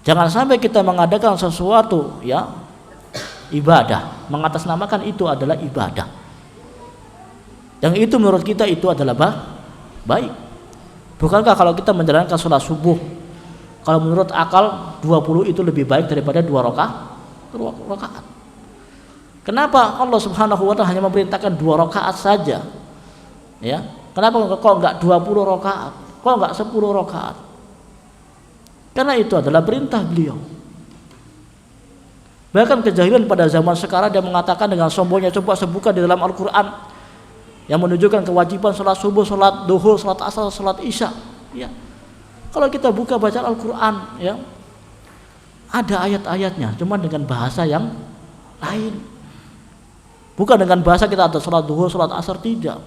Jangan sampai kita mengadakan sesuatu, ya, ibadah, mengatasnamakan itu adalah ibadah, yang itu menurut kita itu adalah baik. Bukankah kalau kita menjalankan sholat subuh, kalau menurut akal 20 itu lebih baik daripada 2 rakaat? Kenapa Allah Subhanahu wa taala hanya memerintahkan 2 rakaat saja? Ya, kenapa kok enggak 20 rakaat? Kok enggak 10 rakaat? Karena itu adalah perintah beliau. Bahkan kejahilan pada zaman sekarang dia mengatakan dengan sombongnya, coba sebutkan di dalam Al-Qur'an yang menunjukkan kewajiban sholat subuh, sholat duhur, sholat asar, sholat isya. Ya. Kalau kita buka baca Al-Qur'an, ya, ada ayat-ayatnya, cuma dengan bahasa yang lain. Bukan dengan bahasa kita ada sholat duhur, sholat asar, tidak.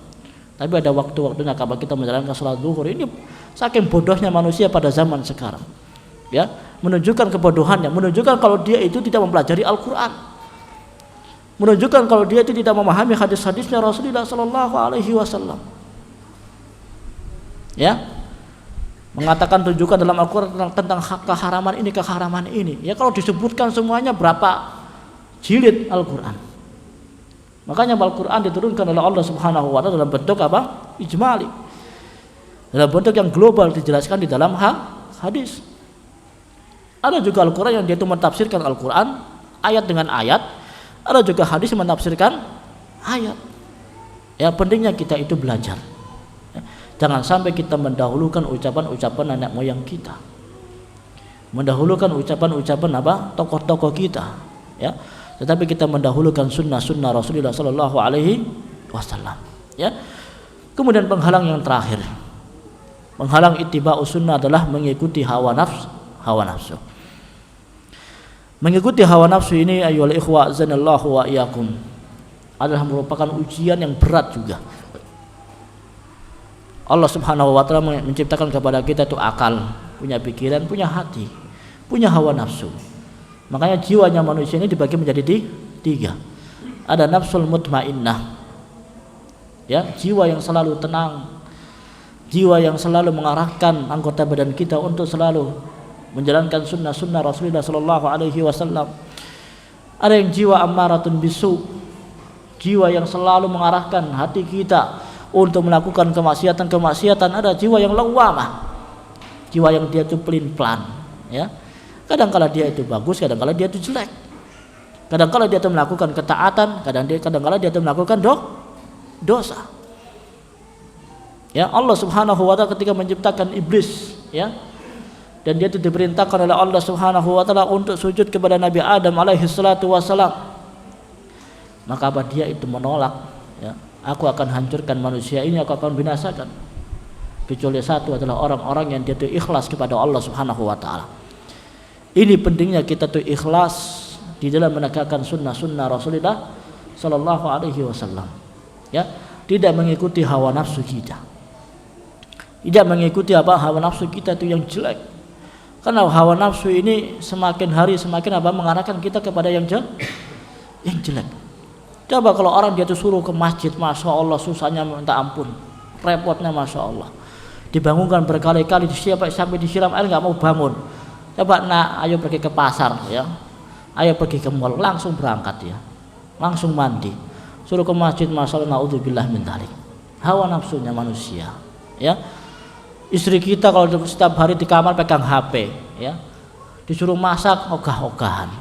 Tapi ada waktu-waktunya kalau kita menjalankan sholat duhur. Ini saking bodohnya manusia pada zaman sekarang, ya, menunjukkan kebodohannya, menunjukkan kalau dia itu tidak mempelajari Al-Quran, menunjukkan kalau dia itu tidak memahami hadis-hadisnya Rasulullah Sallallahu Alaihi Wasallam. Ya, mengatakan tunjukkan dalam Al-Quran tentang keharaman ini. Ya, kalau disebutkan semuanya berapa jilid Al-Quran. Makanya Al-Quran diturunkan oleh Allah Subhanahu wa taala dalam bentuk apa? Ijmali. Dalam bentuk yang global dijelaskan di dalam hadis. Ada juga Al-Quran yang dia itu mentafsirkan Al-Quran ayat dengan ayat. Ada juga hadis yang menafsirkan ayat. Ya, pentingnya kita itu belajar. Ya, jangan sampai kita mendahulukan ucapan-ucapan nenek moyang kita. Mendahulukan ucapan-ucapan apa? Tokoh-tokoh kita. Ya. Tetapi kita mendahulukan sunnah Rasulullah Sallallahu Alaihi Wasallam. Ya. Kemudian penghalang yang terakhir, penghalang ittiba'us sunnah adalah mengikuti hawa nafsu. Mengikuti hawa nafsu ini ayyuhal ikhwa zanallahu wa iyyakum adalah merupakan ujian yang berat juga. Allah Subhanahu wa taala menciptakan kepada kita itu akal, punya pikiran, punya hati, punya hawa nafsu. Makanya jiwanya manusia ini dibagi menjadi 3. Ada nafsul mutmainnah, ya, jiwa yang selalu tenang, jiwa yang selalu mengarahkan anggota badan kita untuk selalu menjalankan sunnah Rasulullah Sallallahu Alaihi Wasallam. Ada yang jiwa ammaratun bisu, jiwa yang selalu mengarahkan hati kita untuk melakukan kemaksiatan. Ada jiwa yang lawamah, jiwa yang dia itu pelin-pelan, ya. Kadang-kala dia itu bagus, kadang-kala dia itu jelek. Kadang-kala dia itu melakukan ketaatan, kadang-kala dia itu melakukan dosa. Ya, Allah Subhanahu wa taala ketika menciptakan iblis, ya, dan dia itu diperintahkan oleh Allah Subhanahu wa taala untuk sujud kepada Nabi Adam alaihi salatu wasalam. Maka apa dia itu menolak, ya, aku akan hancurkan manusia ini, aku akan binasakan. Kecuali satu adalah orang-orang yang dia itu ikhlas kepada Allah Subhanahu wa taala. Ini pentingnya kita tuh ikhlas di dalam menegakkan sunnah Rasulullah Sallallahu Alaihi Wasallam. Ya, tidak mengikuti hawa nafsu kita, tidak mengikuti apa hawa nafsu kita itu yang jelek. Karena hawa nafsu ini semakin hari semakin apa mengarahkan kita kepada yang jelek. Coba kalau orang dia tuh suruh ke masjid, masya Allah susahnya minta ampun, repotnya masya Allah. dibangunkan berkali-kali sampai disiram air nggak mau bangun. Coba nak, ayo pergi ke pasar ya, ayo pergi ke mall, langsung berangkat ya, langsung mandi, suruh ke masjid, masalah naudzubillah min dzalik. Hawa nafsunya manusia ya. Istri kita kalau setiap hari di kamar pegang HP ya, disuruh masak ogah-ogahan,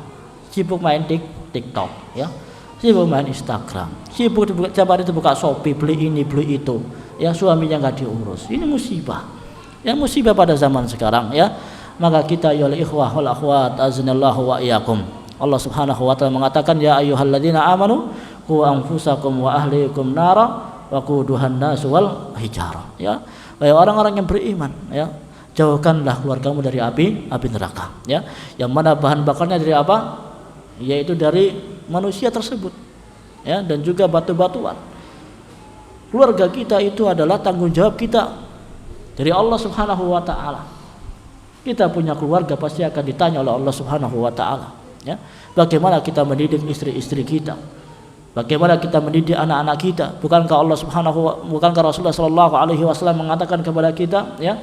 sibuk main TikTok ya, sibuk main Instagram, sibuk setiap hari itu buka Shopee, beli ini beli itu ya, suaminya nggak diurus. Ini musibah ya, musibah pada zaman sekarang ya. Maka kita ya ikhwah wal akhwat aznallahu wa iyyakum, Allah Subhanahu wa taala mengatakan ya ayyuhalladzina amanu qu anfusakum wa ahlikum nara wa quduhan nas wal hijarah ya. Wahai orang-orang yang beriman ya, jauhkanlah keluargamu dari api neraka ya, yang mana bahan bakarnya dari apa, yaitu dari manusia tersebut ya, dan juga batu-batuan. Keluarga kita itu adalah tanggung jawab kita dari Allah Subhanahu wa taala. Kita punya keluarga pasti akan ditanya oleh Allah Subhanahu wa taala ya, bagaimana kita mendidik istri-istri kita, bagaimana kita mendidik anak-anak kita. Bukankah Rasulullah sallallahu alaihi wasallam mengatakan kepada kita ya,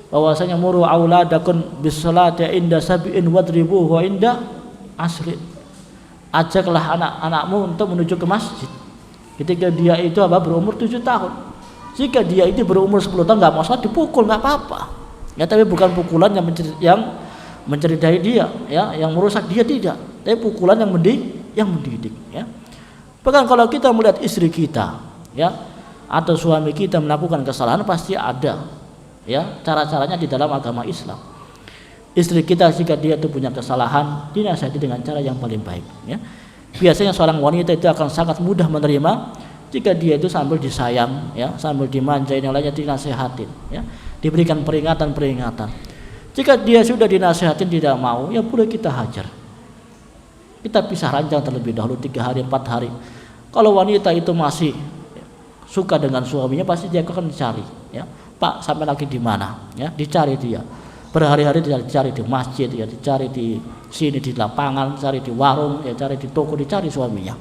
bahwasanya muru auladakum bis-salati inda sab'in wadribuhu inda asrin. Ajaklah anak-anakmu untuk menuju ke masjid ketika dia itu berumur 7 tahun. Jika dia itu berumur 10 tahun nggak mau sholat, dipukul nggak apa-apa ya, tapi bukan pukulan yang mencederai dia ya, yang merusak dia, tidak, tapi pukulan yang mendidik ya. Bahkan kalau kita melihat istri kita ya, atau suami kita melakukan kesalahan, pasti ada ya cara-caranya di dalam agama Islam. Istri kita jika dia itu punya kesalahan, dinasihati dengan cara yang paling baik ya. Biasanya seorang wanita itu akan sangat mudah menerima jika dia itu sambil disayang ya, sambil dimanjain, yang lainnya dinasihatin ya, diberikan peringatan. Jika dia sudah dinasihatin tidak mau, ya boleh kita hajar, kita pisah ranjang terlebih dahulu 3 hari 4 hari. Kalau wanita itu masih suka dengan suaminya, pasti dia akan dicari ya, Pak sampai lagi di mana ya, dicari dia berhari-hari, dicari di masjid ya, dicari di sini di lapangan, cari di warung ya, cari di toko, dicari suaminya.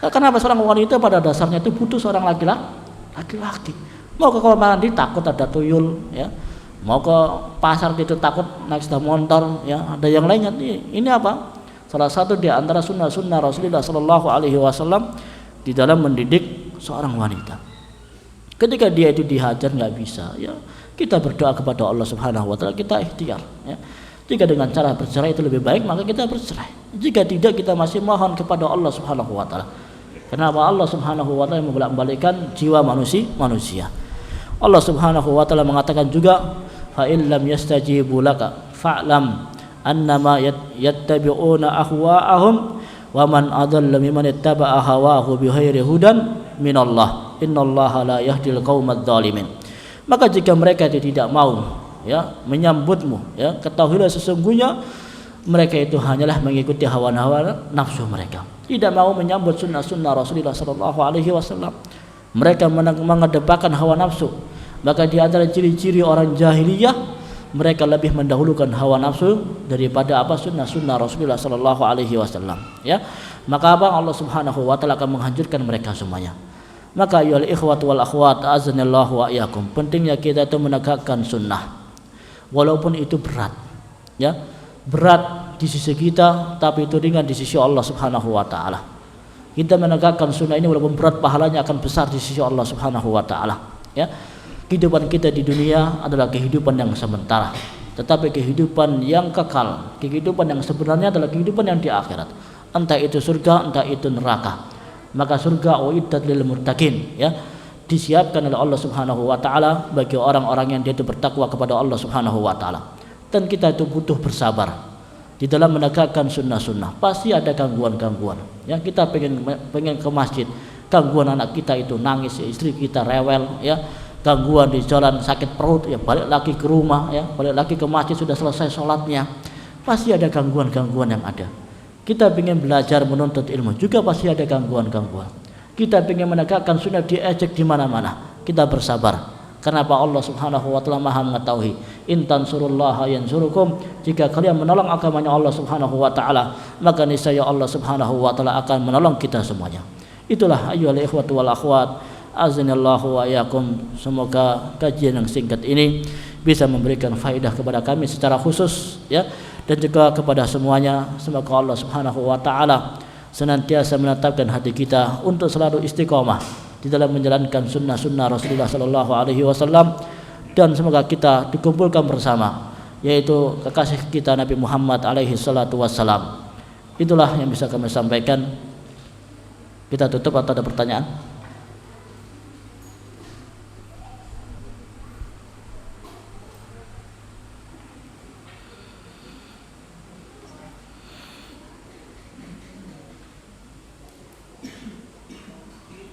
Kenapa? Seorang wanita pada dasarnya itu butuh seorang laki-laki. Mau ke kamar mandi takut ada tuyul ya, mau ke pasar itu takut naik sepeda motor ya, ada yang lainnya. Ini apa? Salah satu di antara sunnah Rasulullah Sallallahu Alaihi Wasallam di dalam mendidik seorang wanita. Ketika dia itu dihajar nggak bisa ya, kita berdoa kepada Allah Subhanahu Wa Taala, kita ikhtiar ya. Jika dengan cara bercerai itu lebih baik, maka kita bercerai. Jika tidak, kita masih mohon kepada Allah Subhanahu Wa Taala. Kenapa? Allah Subhanahu Wa Taala membolak-balikkan jiwa manusia. Allah Subhanahu Wa Taala mengatakan juga, fa in lam yastajibu laka fa'lam annama yattabi'una ahwa'ahum wa man adalla mimman ittaba'a hawahu bighairi hudan minallah innallaha la yahdil qaumadz zalimin. Maka jika mereka tidak mau ya menyambutmu ya, ketahuilah sesungguhnya mereka itu hanyalah mengikuti hawa nafsu mereka, tidak mau menyambut sunnah Rasulullah Sallallahu Alaihi Wasallam. Mereka mengedepankan hawa nafsu. Maka di antara ciri-ciri orang jahiliyah, mereka lebih mendahulukan hawa nafsu daripada sunnah Rasulullah Sallallahu Alaihi Wasallam ya. Maka Allah Subhanahu Wa Taala akan menghancurkan mereka semuanya. Maka ayyuhal ikhwat wal akhwat azanillahu wa iyyakum, pentingnya kita itu menegakkan sunnah walaupun itu berat ya, berat di sisi kita tapi itu ringan di sisi Allah Subhanahu Wa Taala. Kita menegakkan sunnah ini walaupun berat, pahalanya akan besar di sisi Allah Subhanahu Wa Taala ya. Kehidupan kita di dunia adalah kehidupan yang sementara, tetapi kehidupan yang kekal, kehidupan yang sebenarnya adalah kehidupan yang di akhirat, entah itu surga entah itu neraka. Maka surga uiddat lil muttaqin ya, disiapkan oleh Allah Subhanahu Wa Taala bagi orang-orang yang dia itu bertakwa kepada Allah Subhanahu Wa Taala. Dan kita itu butuh bersabar di dalam menegakkan sunnah-sunnah. Pasti ada gangguan-gangguan ya, kita pengen ke masjid, gangguan anak kita itu nangis, istri kita rewel ya, gangguan di jalan sakit perut ya, balik lagi ke rumah ya, balik lagi ke masjid sudah selesai sholatnya, pasti ada gangguan-gangguan yang ada. Kita ingin belajar menuntut ilmu juga pasti ada gangguan-gangguan. Kita ingin menegakkan sunnah diejek di mana-mana, kita bersabar. Kenapa? Allah Subhanahu Wa Taala Maha mengetahui. In tansurullaha yansurukum, jika kalian menolong agamanya Allah Subhanahu Wa Taala, maka niscaya Allah Subhanahu Wa Taala akan menolong kita semuanya. Itulah ayyuhal ikhwatu wal akhwat Azinallahu wa iyyakum. Semoga kajian yang singkat ini bisa memberikan faedah kepada kami secara khusus ya, dan juga kepada semuanya. Semoga Allah Subhanahu wa taala senantiasa menetapkan hati kita untuk selalu istiqomah di dalam menjalankan sunnah-sunnah Rasulullah sallallahu alaihi wasallam, dan semoga kita dikumpulkan bersama yaitu kekasih kita Nabi Muhammad alaihi salatu wassalam. Itulah yang bisa kami sampaikan. Kita tutup atau ada pertanyaan?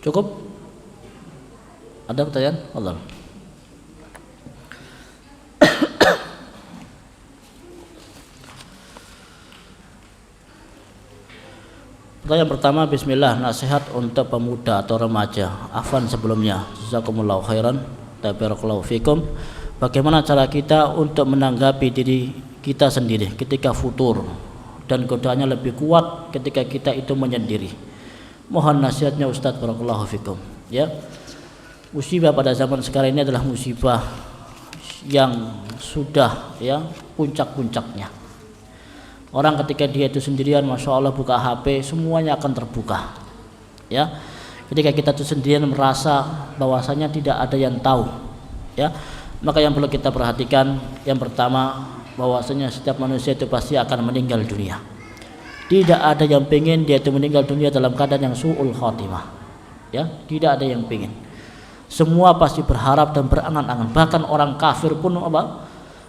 Cukup? Ada pertanyaan? Allah. Pertanyaan pertama, bismillah, nasihat untuk pemuda atau remaja. Afwan sebelumnya. Jazakumullahu khairan. Tabarakallahu fikum. Bagaimana cara kita untuk menanggapi diri kita sendiri ketika futur dan godaannya lebih kuat ketika kita itu menyendiri? Mohon nasihatnya Ustadz, barakallahu fikum. Ya, musibah pada zaman sekarang ini adalah musibah yang sudah ya puncak-puncaknya. Orang ketika dia itu sendirian, masya Allah, buka HP semuanya akan terbuka. Ya, ketika kita itu sendirian merasa bahwasanya tidak ada yang tahu. Ya, maka yang perlu kita perhatikan yang pertama bahwasanya setiap manusia itu pasti akan meninggal dunia. Tidak ada yang pengen dia itu meninggal dunia dalam keadaan yang su'ul khatimah. Ya, tidak ada yang pengen. Semua pasti berharap dan berangan-angan. Bahkan orang kafir pun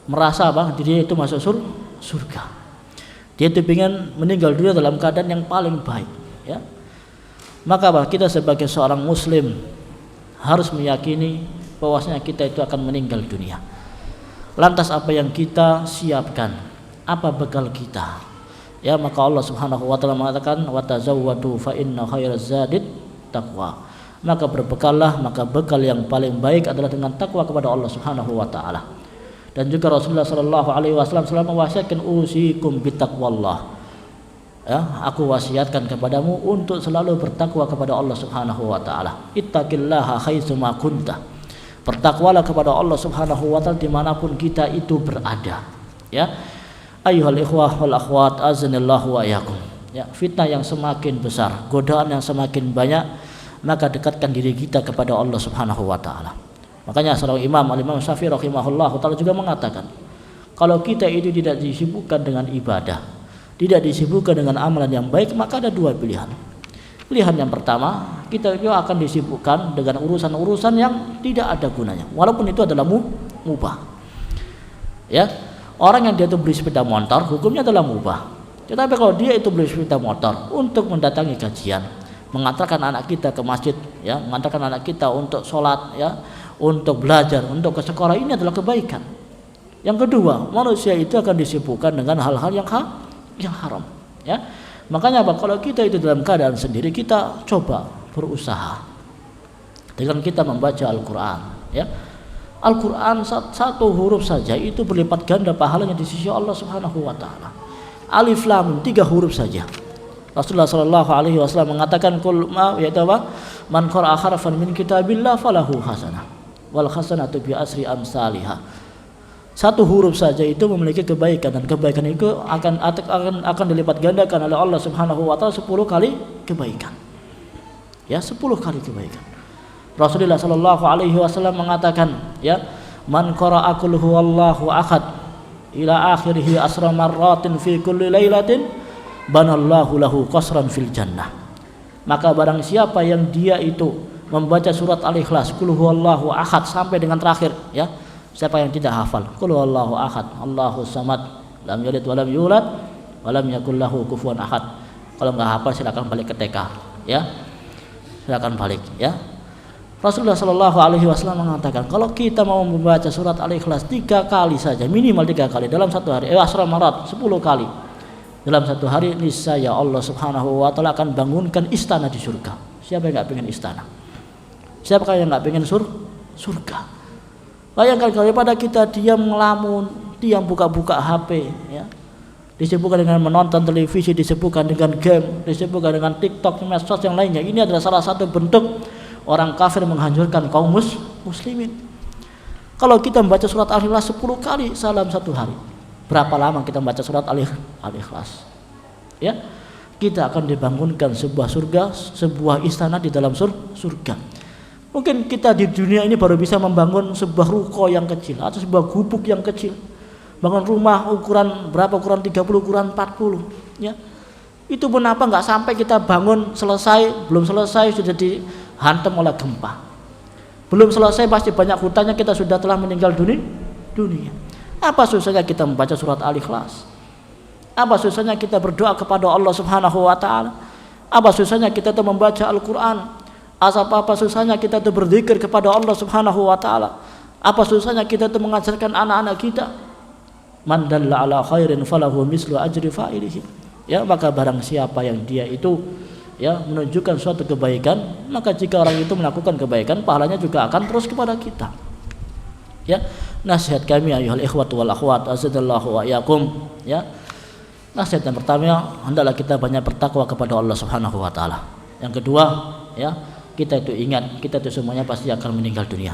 merasa dirinya itu masuk surga. Dia itu pengen meninggal dunia dalam keadaan yang paling baik. Ya, maka kita sebagai seorang muslim harus meyakini bahwasanya kita itu akan meninggal dunia. Lantas apa yang kita siapkan? Apa bekal kita? Ya, maka Allah Subhanahu wa taala mengatakan wa tazawwadu fa inna khairaz zadit taqwa. Maka berbekallah, maka bekal yang paling baik adalah dengan takwa kepada Allah Subhanahu wa taala. Dan juga Rasulullah sallallahu alaihi wasallam selalu mewasiatkan usikum bitaqwallah. Ya, aku wasiatkan kepadamu untuk selalu bertakwa kepada Allah Subhanahu wa taala. Ittaqillaha haitsu ma kunta. Bertakwalah kepada Allah Subhanahu wa taala dimanapun kita itu berada. Ya. Ayyuhal ikhwah wal akhwat azanillahu wa iyyakum. Ya, fitnah yang semakin besar, godaan yang semakin banyak, maka dekatkan diri kita kepada Allah Subhanahu wa taala. Makanya seorang Imam Syafi'i rahimahullah taala juga mengatakan, kalau kita itu tidak disibukkan dengan ibadah, tidak disibukkan dengan amalan yang baik, maka ada dua pilihan. Pilihan yang pertama, kita juga akan disibukkan dengan urusan-urusan yang tidak ada gunanya, walaupun itu adalah mubah. Ya, orang yang dia itu beli sepeda motor, hukumnya adalah mubah. Tetapi kalau dia itu beli sepeda motor untuk mendatangi kajian, mengantarkan anak kita ke masjid, ya, mengantarkan anak kita untuk sholat, ya, untuk belajar, untuk ke sekolah, ini adalah kebaikan. Yang kedua, manusia itu akan disibukkan dengan hal-hal yang haram. Ya, makanya kalau kita itu dalam keadaan sendiri, kita coba berusaha dengan kita membaca Al-Quran. Ya, Al-Quran satu huruf saja itu berlipat ganda pahalanya di sisi Allah Subhanahu wa taala. Alif lam 3 huruf saja. Rasulullah sallallahu alaihi wasallam mengatakan qul ma yaitu apa? Man qara'a harfan min kitabillah falahu hasanah wal hasanatu bi asri amsalihha. Satu huruf saja itu memiliki kebaikan, dan kebaikan itu akan dilipat gandakan oleh Allah Subhanahu wa taala 10 kali kebaikan. Ya, 10 kali kebaikan. Rasulullah sallallahu alaihi wasallam mengatakan, ya, man qara'a qul huwallahu ahad ila akhirih asra marratin fi kulli lailatin banallahu lahu qasran fil jannah. Maka barang siapa yang dia itu membaca surat Al-Ikhlas, qul huwallahu ahad sampai dengan terakhir, ya. Siapa yang tidak hafal qul huwallahu ahad, Allahus samad, lam yalid wa lam yulad wa lam yakul lahu kufuwan ahad. Kalau enggak hafal silakan balik ke TK, ya. Silakan balik, ya. Rasulullah Shallallahu Alaihi Wasallam mengatakan, kalau kita mau membaca surat Al-Ikhlas 3 kali saja, minimal 3 kali dalam satu hari, asra marat 10 kali dalam satu hari, niscaya Allah Subhanahu Wa Taala akan bangunkan istana di surga. Siapa yang nggak pengen istana? Siapa yang nggak pengen surga? Bayangkan kalau daripada kita diam ngelamun, diam buka-buka HP, ya, disibukkan dengan menonton televisi, disibukkan dengan game, disibukkan dengan TikTok, medsos yang lainnya. Ini adalah salah satu bentuk orang kafir menghancurkan kaum muslimin. Kalau kita membaca surat Al-Ikhlas 10 kali dalam satu hari, berapa lama kita membaca surat Al-Ikhlas? Ya, kita akan dibangunkan sebuah surga, sebuah istana di dalam surga. Mungkin kita di dunia ini baru bisa membangun sebuah ruko yang kecil atau sebuah gubuk yang kecil. Bangun rumah ukuran berapa? Ukuran 30, ukuran 40, ya. Itu pun apa nggak sampai kita bangun selesai, belum selesai sudah dihantam oleh gempa. Belum selesai pasti banyak hutannya kita sudah telah meninggal dunia. Apa susahnya kita membaca surat Al-Ikhlas? Apa susahnya kita berdoa kepada Allah Subhanahu wa taala? Apa susahnya kita tuh membaca Al-Qur'an? Apa susahnya kita tuh berzikir kepada Allah Subhanahu wa taala? Apa susahnya kita tuh mengajarkan anak-anak kita? Man dalla ala khairin falahu mislu ajri fa'ilihi. Ya, maka barang siapa yang dia itu ya menunjukkan suatu kebaikan, maka jika orang itu melakukan kebaikan, pahalanya juga akan terus kepada kita. Ya, nasihat kami ayuhal ikhwatu wal akhwat azadallahu wa iyyakum, ya. Nasihat yang pertama, hendaklah kita banyak bertakwa kepada Allah Subhanahu wa taala. Yang kedua, ya, kita itu ingat, kita itu semuanya pasti akan meninggal dunia.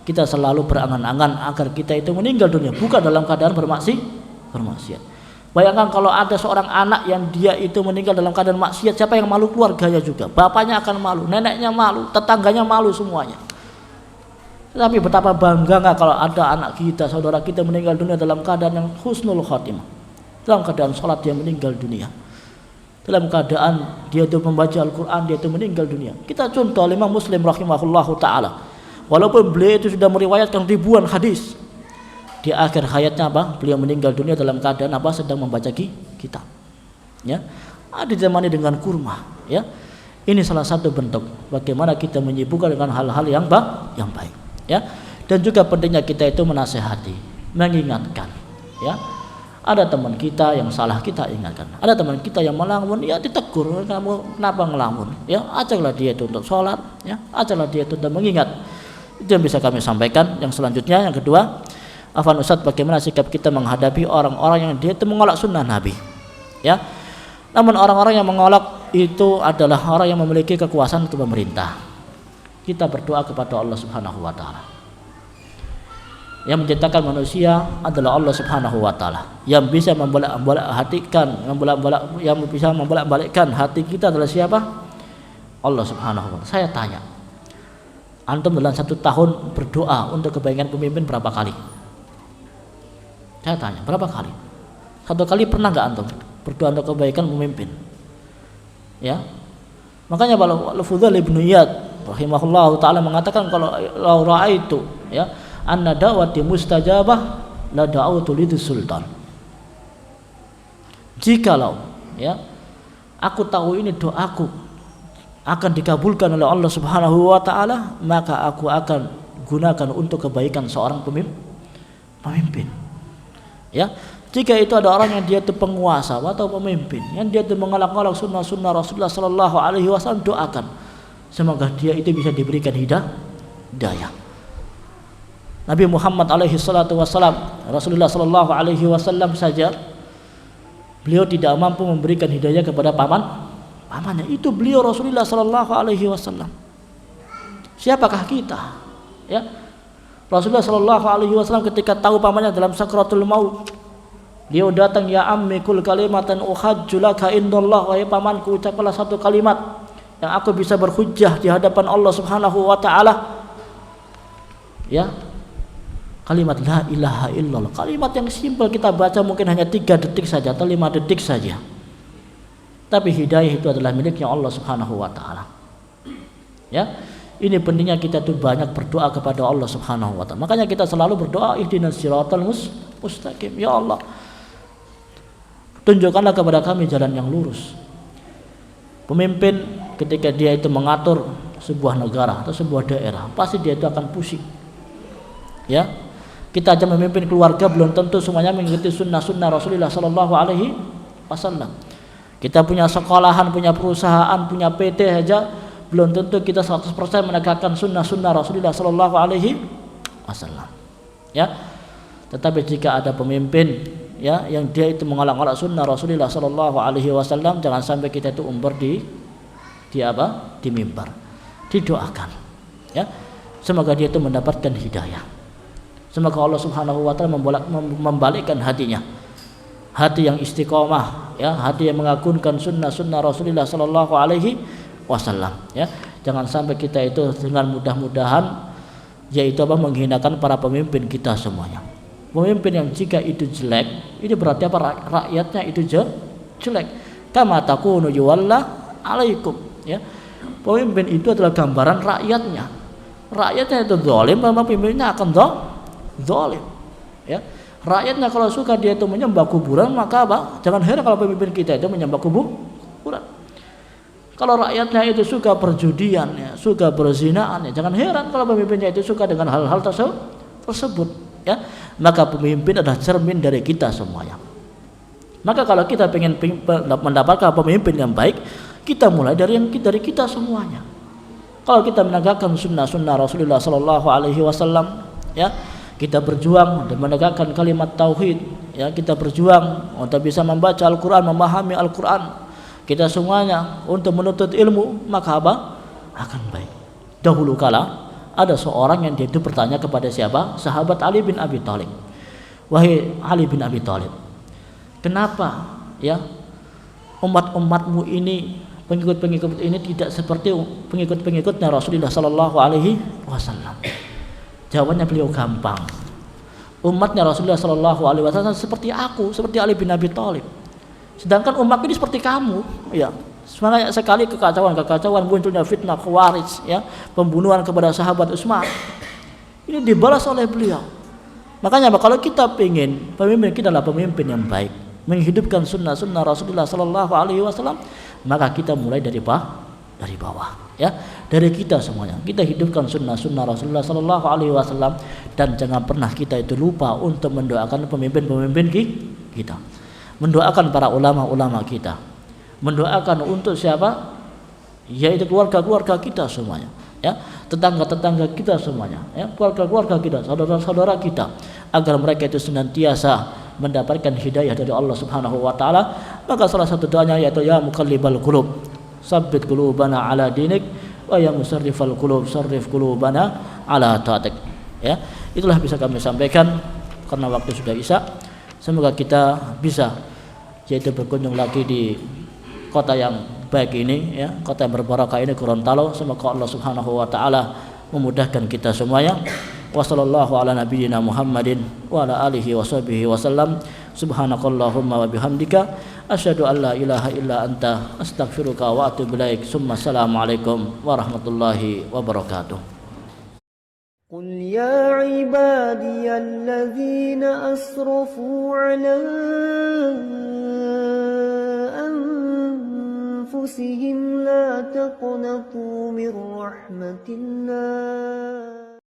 Kita selalu berangan-angan agar kita itu meninggal dunia bukan dalam keadaan bermaksiat. Bayangkan kalau ada seorang anak yang dia itu meninggal dalam keadaan maksiat, siapa yang malu? Keluarganya juga. Bapaknya akan malu, neneknya malu, tetangganya malu, semuanya. Tapi betapa bangga nggak kalau ada anak kita, saudara kita meninggal dunia dalam keadaan yang husnul khotimah, dalam keadaan sholat dia meninggal dunia, dalam keadaan dia itu membaca Al-Quran dia itu meninggal dunia. Kita contoh Imam Muslim rahimahullahu ta'ala, walaupun beliau itu sudah meriwayatkan ribuan hadis, di akhir hayatnya apa? Beliau meninggal dunia dalam keadaan apa? Sedang membaca kitab. Ya, ditemani dengan kurma. Ya, ini salah satu bentuk bagaimana kita menyibukkan dengan hal-hal yang baik. Ya, dan juga pentingnya kita itu menasehati, mengingatkan. Ya, ada teman kita yang salah kita ingatkan. Ada teman kita yang melamun, ya ditegur. Kamu kenapa ngelamun? Ya, ajaklah dia itu untuk sholat. Ya, ajaklah dia itu untuk mengingat. Itu yang bisa kami sampaikan. Yang selanjutnya, yang kedua, Afan Ustadz, bagaimana sikap kita menghadapi orang-orang yang dia itu menolak sunnah Nabi? Ya, namun orang-orang yang menolak itu adalah orang yang memiliki kekuasaan untuk memerintah. Kita berdoa kepada Allah Subhanahu wa taala. Yang menciptakan manusia adalah Allah Subhanahu wa taala. Yang bisa membolak-balikkan hati kita adalah siapa? Allah Subhanahu wa taala. Saya tanya, antum dalam 1 tahun berdoa untuk kebaikan pemimpin berapa kali? Saya tanya, berapa kali? 1 kali pernah nggak antum berdoa untuk kebaikan pemimpin? Ya, makanya Al-Fudail ibn Iyad rahimahullahu taala mengatakan, kalau ra'aitu ya anna da'wati mustajabah la da'autu lidus sultan. Jikalau ya aku tahu ini doaku akan dikabulkan oleh Allah Subhanahu wa taala, maka aku akan gunakan untuk kebaikan seorang pemimpin. Ya, jika itu ada orang yang dia itu penguasa atau pemimpin yang dia itu mengalak-alak sunnah Rasulullah Sallallahu Alaihi Wasallam, doakan semoga dia itu bisa diberikan hidayah. Nabi Muhammad alaihi salatu wasallam, Rasulullah Sallallahu Alaihi Wasallam saja beliau tidak mampu memberikan hidayah kepada pamannya. Itu beliau Rasulullah Sallallahu Alaihi Wasallam. Siapakah kita? Ya, Rasulullah Sallallahu Alaihi Wasallam ketika tahu pamannya dalam sakratul maut, beliau datang, ya ammi kul kalimatan uhajju laka indallah, wahai pamanku, ucapkanlah satu kalimat yang aku bisa berhujjah di hadapan Allah Subhanahu wa taala. Ya, kalimat la ilaha illallah, kalimat yang simpel kita baca mungkin hanya 3 detik saja atau 5 detik saja, tapi hidayah itu adalah miliknya Allah Subhanahu wa taala. Ya, ini pentingnya kita tuh banyak berdoa kepada Allah Subhanahu wa taala. Makanya kita selalu berdoa, ihdinas siratal mustaqim, ya Allah, tunjukkanlah kepada kami jalan yang lurus. Pemimpin ketika dia itu mengatur sebuah negara atau sebuah daerah, pasti dia itu akan pusing. Ya, kita aja memimpin keluarga belum tentu semuanya mengikuti sunnah Rasulullah Sallallahu Alaihi Wasallam. Kita punya sekolahan, punya perusahaan, punya PT aja belum tentu kita 100% menegakkan sunnah Rasulullah Sallallahu Alaihi Wasallam. Ya, tetapi jika ada pemimpin ya yang dia itu mengalak-alak sunnah Rasulullah Sallallahu Alaihi Wasallam, jangan sampai kita itu umbar di mimbar. Didoakan, Ya, semoga dia itu mendapatkan hidayah. Semoga Allah Subhanahu wa taala membalikkan hatinya. Hati yang istiqomah, ya, hati yang mengagungkan sunnah-sunnah Rasulullah sallallahu alaihi wasallam, ya. Jangan sampai kita itu dengan mudah-mudahan yaitu menghinakan para pemimpin kita semuanya. Pemimpin yang jika itu jelek, itu berarti rakyatnya itu jelek. Kama takunu yuwalla alaikum, ya. Pemimpin itu adalah gambaran rakyatnya. Rakyatnya itu zalim, maka pemimpinnya akan zalim, ya. Rakyatnya kalau suka dia itu menyembah kuburan, maka jangan heran kalau pemimpin kita itu menyembah kuburan. Kalau rakyatnya itu suka perjudian, ya, suka perzinaan, ya, jangan heran kalau pemimpinnya itu suka dengan hal-hal tersebut, ya. Maka pemimpin adalah cermin dari kita semuanya. Maka kalau kita ingin mendapatkan pemimpin yang baik, kita mulai dari kita semuanya. Kalau kita menegakkan sunnah Rasulullah Sallallahu Alaihi Wasallam, ya, kita berjuang dan menegakkan kalimat tauhid, ya, kita berjuang untuk bisa membaca Al-Quran, memahami Al-Quran, kita semuanya untuk menuntut ilmu, maka akan baik. Dahulu kala ada seorang yang dia itu bertanya kepada siapa? Sahabat Ali bin Abi Thalib. Wahai Ali bin Abi Thalib, kenapa, ya, umat-umatmu ini, pengikut-pengikut ini tidak seperti pengikut-pengikutnya Rasulullah Sallallahu Alaihi Wasallam? Jawabannya beliau gampang. Umatnya Rasulullah Sallallahu Alaihi Wasallam seperti aku, seperti Ali bin Abi Thalib. Sedangkan umat ini seperti kamu, ya. Semangat sekali kekacauan munculnya fitnah Khawarij, ya, pembunuhan kepada sahabat Utsman. Ini dibalas oleh beliau. Makanya kalau kita ingin pemimpin kita adalah pemimpin yang baik, menghidupkan sunnah Rasulullah Sallallahu Alaihi Wasallam, maka kita mulai dari bawah, ya, dari kita semuanya. Kita hidupkan sunnah Rasulullah Sallallahu Alaihi Wasallam, dan jangan pernah kita itu lupa untuk mendoakan pemimpin kita, mendoakan para ulama kita, mendoakan untuk siapa? Yaitu keluarga kita semuanya, ya, tetangga kita semuanya, ya, keluarga kita, saudara kita, agar mereka itu senantiasa mendapatkan hidayah dari Allah Subhanahu wa taala. Maka salah satu doanya yaitu ya muqallibal qulub, sabbit qulubana ala dinik, wa ya musarrifal qulub, sarrif qulubana ala taatik. Ya, itulah bisa kami sampaikan karena waktu sudah isya. Semoga kita bisa yaitu berkunjung lagi di kota yang baik ini, ya, kota yang berbarakah ini, Gorontalo. Semoga Allah Subhanahu wa taala memudahkan kita semuanya. Wassallallahu ala nabiyyina Muhammadin wa ala alihi washabihi wasallam. Subhanakallahumma wa bihamdika asyhadu an la ilaha illa anta astaghfiruka wa atubu ilaik. Assalamualaikum warahmatullahi wabarakatuh. قل يا عبادي الذين أسرفوا على أنفسهم لا تقنطوا من رحمة الله